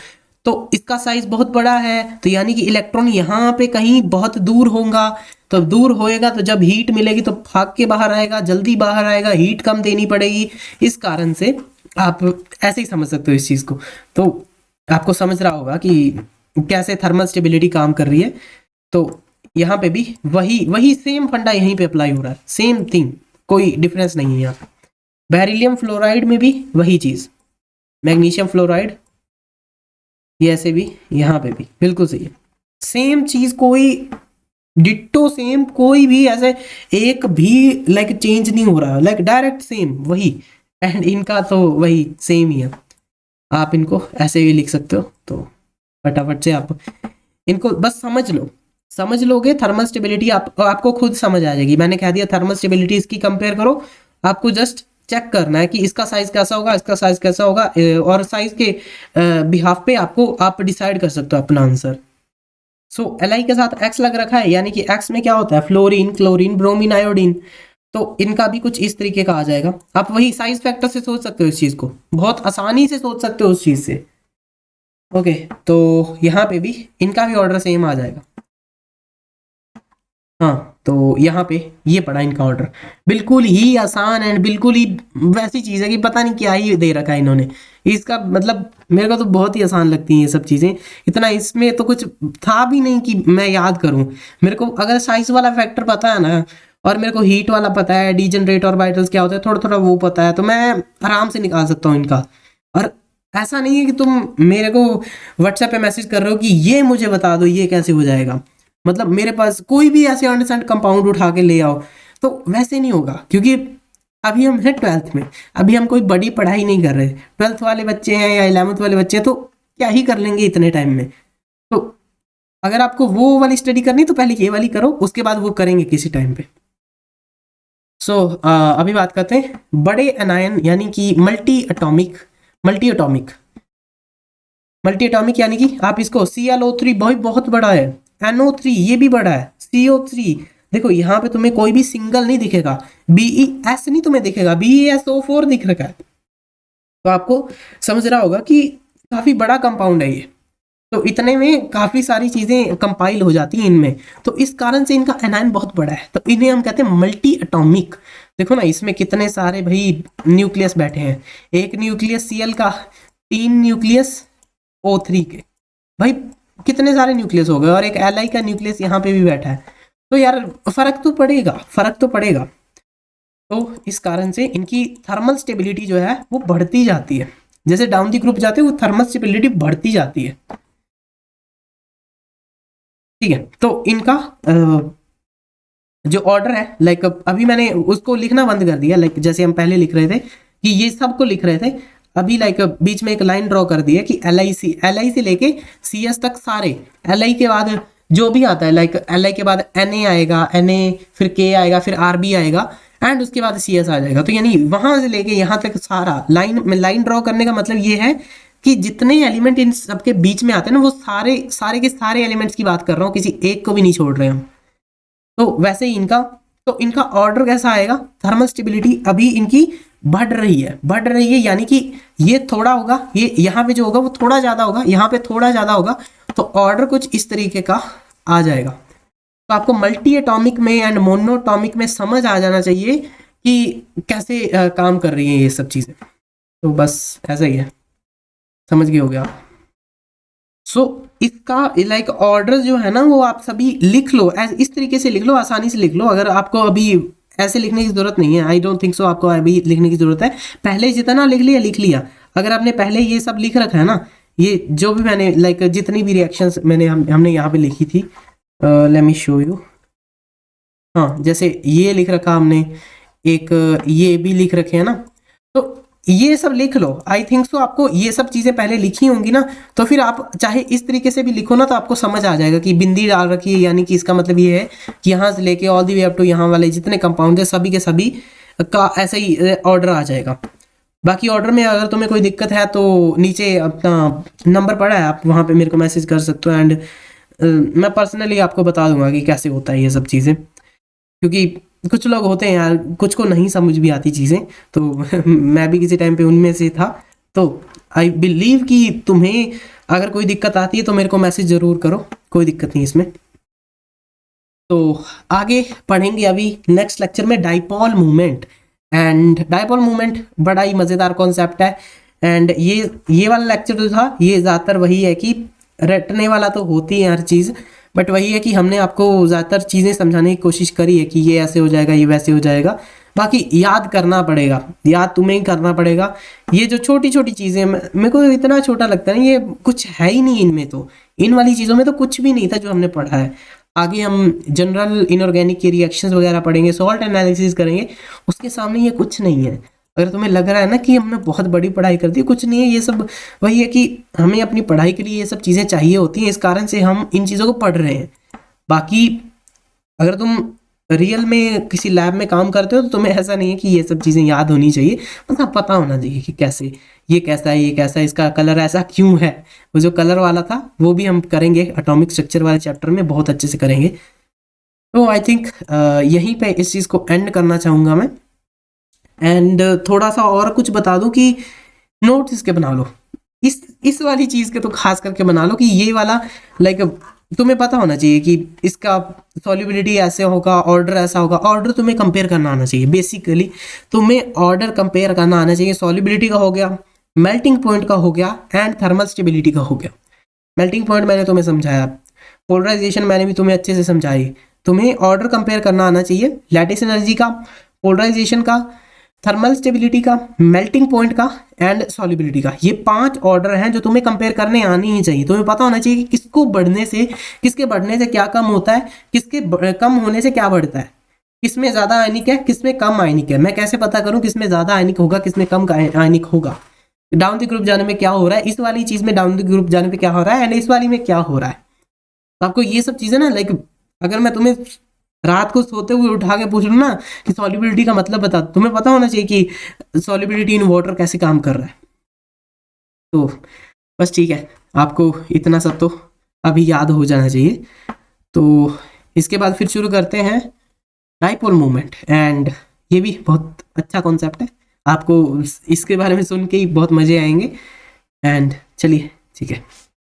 तो इसका साइज बहुत बड़ा है, तो यानी कि इलेक्ट्रॉन यहाँ पे कहीं बहुत दूर होगा। तो दूर होएगा तो जब हीट मिलेगी तो भाग के बाहर आएगा, जल्दी बाहर आएगा, हीट कम देनी पड़ेगी। इस कारण से आप ऐसे ही समझ सकते हो इस चीज को। तो आपको समझ रहा होगा कि कैसे थर्मल स्टेबिलिटी काम कर रही है। तो यहाँ पे भी वही सेम फंडा यहीं पे अप्लाई हो रहा है, सेम थिंग, कोई डिफरेंस नहीं है यहाँ पे। बेरिलियम फ्लोराइड में भी वही चीज, मैग्नीशियम फ्लोराइड, ये ऐसे भी, यहाँ पे भी बिल्कुल सही है, सेम चीज, कोई डिट्टो सेम, कोई भी ऐसे एक भी लाइक चेंज नहीं हो रहा, लाइक डायरेक्ट सेम वही। एंड इनका तो वही सेम ही है, आप इनको ऐसे भी लिख सकते हो। तो फटाफट से आप इनको बस समझ लोगे, थर्मल स्टेबिलिटी आपको खुद समझ आ जाएगी। मैंने कह दिया थर्मल स्टेबिलिटी इसकी कंपेयर करो, आपको जस्ट चेक करना है कि इसका साइज कैसा होगा, इसका साइज कैसा होगा, और साइज के बिहाफ पे आप डिसाइड कर सकते हो अपना आंसर। सो Li के साथ X लग रखा है, यानी कि X में क्या होता है, फ्लोरीन, क्लोरीन, ब्रोमीन, आयोडीन। तो इनका भी कुछ इस तरीके का आ जाएगा। आप वही साइज फैक्टर से सोच सकते हो इस चीज को, बहुत आसानी से सोच सकते हो उस चीज से। ओके, तो यहाँ पे भी इनका भी ऑर्डर सेम आ जाएगा। हाँ, तो यहाँ पे ये पड़ा इनका ऑर्डर, बिल्कुल ही आसान एंड बिल्कुल ही वैसी चीज है कि पता नहीं क्या ही दे रखा है इन्होंने। इसका मतलब मेरे को तो बहुत ही आसान लगती हैं ये सब चीजें, इतना इसमें तो कुछ था भी नहीं कि मैं याद करूं। मेरे को अगर साइज वाला फैक्टर पता है ना, और मेरे को हीट वाला पता है, डीजनरेट ऑर्बिटल्स क्या होता है थोड़ा थोड़ा वो पता है, तो मैं आराम से निकाल सकता हूँ इनका। और ऐसा नहीं है कि तुम मेरे को व्हाट्सएप पे मैसेज कर रहे हो कि ये मुझे बता दो ये कैसे हो जाएगा, मतलब मेरे पास कोई भी ऐसे अनसेंट कंपाउंड उठा के ले आओ, तो वैसे नहीं होगा। क्योंकि अभी हम हैं 12th में, अभी हम कोई बड़ी पढ़ाई नहीं कर रहे। 12th वाले बच्चे हैं या 11th वाले बच्चे हैं तो क्या ही कर लेंगे इतने टाइम में। तो अगर आपको वो वाली स्टडी करनी तो पहले ये वाली करो, उसके बाद वो करेंगे किसी टाइम पे। सो अभी बात करते हैं बड़े एनायन, यानी कि मल्टी एटॉमिक यानी कि आप इसको ClO3 बहुत बड़ा है, NO3 ये भी बड़ा है, CO3 देखो यहाँ पे तुम्हें कोई भी सिंगल नहीं दिखेगा, BeS नहीं तुम्हें दिखेगा, BeSO4 दिख रखा है। तो आपको समझ रहा होगा कि काफी बड़ा कंपाउंड है ये। तो इतने में काफी सारी चीजें कंपाइल हो जाती हैं इनमें, तो इस कारण से इनका एनायन बहुत बड़ा है। तो इन्हें हम कहते हैं मल्टी एटॉमिक। देखो ना इसमें कितने सारे भाई न्यूक्लियस बैठे हैं, एक न्यूक्लियस Cl का, 3 न्यूक्लियस O3 के, भाई कितने सारे न्यूक्लियस हो गए, और एक Li का न्यूक्लियस यहाँ पे भी बैठा है। तो यार फर्क तो पड़ेगा। तो इस कारण से इनकी थर्मल स्टेबिलिटी जो है वो बढ़ती जाती है, जैसे डाउन दी ग्रुप जाते हैं वो थर्मल स्टेबिलिटी बढ़ती जाती है। ठीक है, तो इनका जो ऑर्डर है, लाइक अभी मैंने उसको लिखना बंद कर दिया, लाइक जैसे हम पहले लिख रहे थे कि ये सब को लिख रहे थे, अभी लाइक बीच में एक लाइन ड्रॉ कर दी है कि LI से लेके CS तक सारे, LI के बाद जो भी आता है, लाइक LI के बाद Na आएगा, Na फिर K आएगा, फिर RB आएगा, एंड उसके बाद CS आ जाएगा। तो यानी वहां से लेके यहाँ तक सारा लाइन ड्रॉ करने का मतलब ये है कि जितने एलिमेंट इन सबके बीच में आते हैं ना, वो सारे के सारे एलिमेंट्स की बात कर रहा हूँ, किसी एक को भी नहीं छोड़ रहे हम। तो वैसे ही इनका ऑर्डर कैसा आएगा, थर्मल स्टेबिलिटी अभी इनकी बढ़ रही है, यानी कि ये थोड़ा होगा, ये यहाँ पे जो होगा वो थोड़ा ज्यादा होगा, यहाँ पे थोड़ा ज्यादा होगा, तो ऑर्डर कुछ इस तरीके का आ जाएगा। तो आपको मल्टी एटॉमिक में एंड मोनोटॉमिक में समझ आ जाना चाहिए कि कैसे काम कर रही है ये सब चीजें। तो बस ऐसा ही है, समझ गए होगे आप। सो इसका लाइक ऑर्डर जो है ना वो आप सभी लिख लो, इस तरीके से लिख लो, आसानी से लिख लो। अगर आपको अभी ऐसे लिखने की जरूरत नहीं है, आई डोंट थिंक सो आपको अभी लिखने की जरूरत है, पहले जितना लिख लिया। अगर आपने पहले ये सब लिख रखा है ना, ये जो भी मैंने लाइक जितनी भी रिएक्शंस हमने यहाँ पे लिखी थी, लेट मी शो यू। हाँ, जैसे ये लिख रखा हमने, एक ये भी लिख रखे हैं ना, तो ये सब लिख लो। आई थिंक सो आपको ये सब चीज़ें पहले लिखी होंगी ना, तो फिर आप चाहे इस तरीके से भी लिखो ना, तो आपको समझ आ जाएगा कि बिंदी डाल रखी है, यानी कि इसका मतलब ये है कि यहाँ से लेके all the way up to यहाँ वाले जितने कंपाउंड है सभी के सभी का ऐसा ही ऑर्डर आ जाएगा। बाकी ऑर्डर में अगर तुम्हें कोई दिक्कत है तो नीचे अपना नंबर पड़ा है, आप वहाँ पे मेरे को मैसेज कर सकते हो, एंड मैं पर्सनली आपको बता दूंगा कि कैसे होता है ये सब चीज़ें, क्योंकि कुछ लोग होते हैं यार, कुछ को नहीं समझ भी आती चीज़ें, तो मैं भी किसी टाइम पे उनमें से था। तो आई बिलीव कि तुम्हें अगर कोई दिक्कत आती है तो मेरे को मैसेज ज़रूर करो, कोई दिक्कत नहीं इसमें। तो आगे पढ़ेंगे अभी नेक्स्ट लेक्चर में dipole movement. And dipole movement बड़ा ही मज़ेदार कॉन्सेप्ट है। एंड ये वाला लेक्चर जो था ये ज़्यादातर वही है कि रटने वाला तो होती है हर चीज़, बट वही है कि हमने आपको ज़्यादातर चीज़ें समझाने की कोशिश करी है कि ये ऐसे हो जाएगा, ये वैसे हो जाएगा। बाकी याद करना पड़ेगा, याद तुम्हें ही करना पड़ेगा। ये जो छोटी छोटी चीज़ें मेरे को इतना छोटा लगता है, ये कुछ है ही नहीं इनमें, तो इन वाली चीज़ों में तो कुछ भी नहीं था जो हमने पढ़ा है। आगे हम जनरल इनऑर्गेनिक के रिएक्शंस वगैरह पढ़ेंगे, सॉल्ट एनालिसिस करेंगे, उसके सामने ये कुछ नहीं है। अगर तुम्हें लग रहा है ना कि हमने बहुत बड़ी पढ़ाई कर दी, कुछ नहीं है। ये सब वही है कि हमें अपनी पढ़ाई के लिए ये सब चीज़ें चाहिए होती हैं, इस कारण से हम इन चीज़ों को पढ़ रहे हैं। बाकी अगर तुम रियल में किसी लैब में काम करते हो तो तुम्हें ऐसा नहीं है कि ये सब चीज़ें याद होनी चाहिए, मतलब पता होना चाहिए कि कैसे ये कैसा है, ये कैसा है, इसका कलर ऐसा क्यों है। वो जो कलर वाला था वो भी हम करेंगे एटॉमिक स्ट्रक्चर वाले चैप्टर में, बहुत अच्छे से करेंगे। तो आई थिंक यहीं पे इस चीज़ को एंड करना चाहूँगा मैं। एंड थोड़ा सा और कुछ बता दूं कि नोट्स इसके बना लो, इस वाली चीज़ के तो खास करके बना लो कि ये वाला लाइक तुम्हें पता होना चाहिए कि इसका सॉल्युबिलिटी ऐसे होगा, ऑर्डर ऐसा होगा। ऑर्डर तुम्हें कंपेयर करना आना चाहिए, बेसिकली तुम्हें ऑर्डर कंपेयर करना आना चाहिए। सॉल्युबिलिटी का हो गया, मेल्टिंग पॉइंट का हो गया, एंड थर्मल स्टेबिलिटी का हो गया। मेल्टिंग पॉइंट मैंने तुम्हें समझाया, पोलराइजेशन मैंने भी तुम्हें अच्छे से समझाई। तुम्हें ऑर्डर कंपेयर करना आना चाहिए, लैटिस एनर्जी का, पोलराइजेशन का, थर्मल स्टेबिलिटी का, मेल्टिंग पॉइंट का, एंड सॉल्युबिलिटी का। ये 5 ऑर्डर हैं जो तुम्हें कंपेयर करने आनी ही चाहिए। तुम्हें पता होना चाहिए कि किसको बढ़ने से, किसके बढ़ने से क्या कम होता है, किसके कम होने से क्या बढ़ता है, किसमें ज़्यादा आयनिक है, किसमें कम आयनिक है। मैं कैसे पता करूं किसमें ज़्यादा आयनिक होगा, किसमें कम आयनिक होगा। डाउन द ग्रुप जाने में क्या हो रहा है, इस वाली चीज़ में डाउन द ग्रुप जाने पे क्या हो रहा है, एंड इस वाली में क्या हो रहा है। तो आपको ये सब चीज़ें ना, लाइक अगर मैं तुम्हें रात को सोते हुए उठा के पूछ लूँ ना कि सॉल्युबिलिटी का मतलब बता, तुम्हें पता होना चाहिए कि सॉल्युबिलिटी इन वाटर कैसे काम कर रहा है। तो बस ठीक है, आपको इतना सब तो अभी याद हो जाना चाहिए। तो इसके बाद फिर शुरू करते हैं डाइपोल मूवमेंट। एंड ये भी बहुत अच्छा कॉन्सेप्ट है, आपको इसके बारे में सुन के ही बहुत मज़े आएंगे। एंड चलिए ठीक है।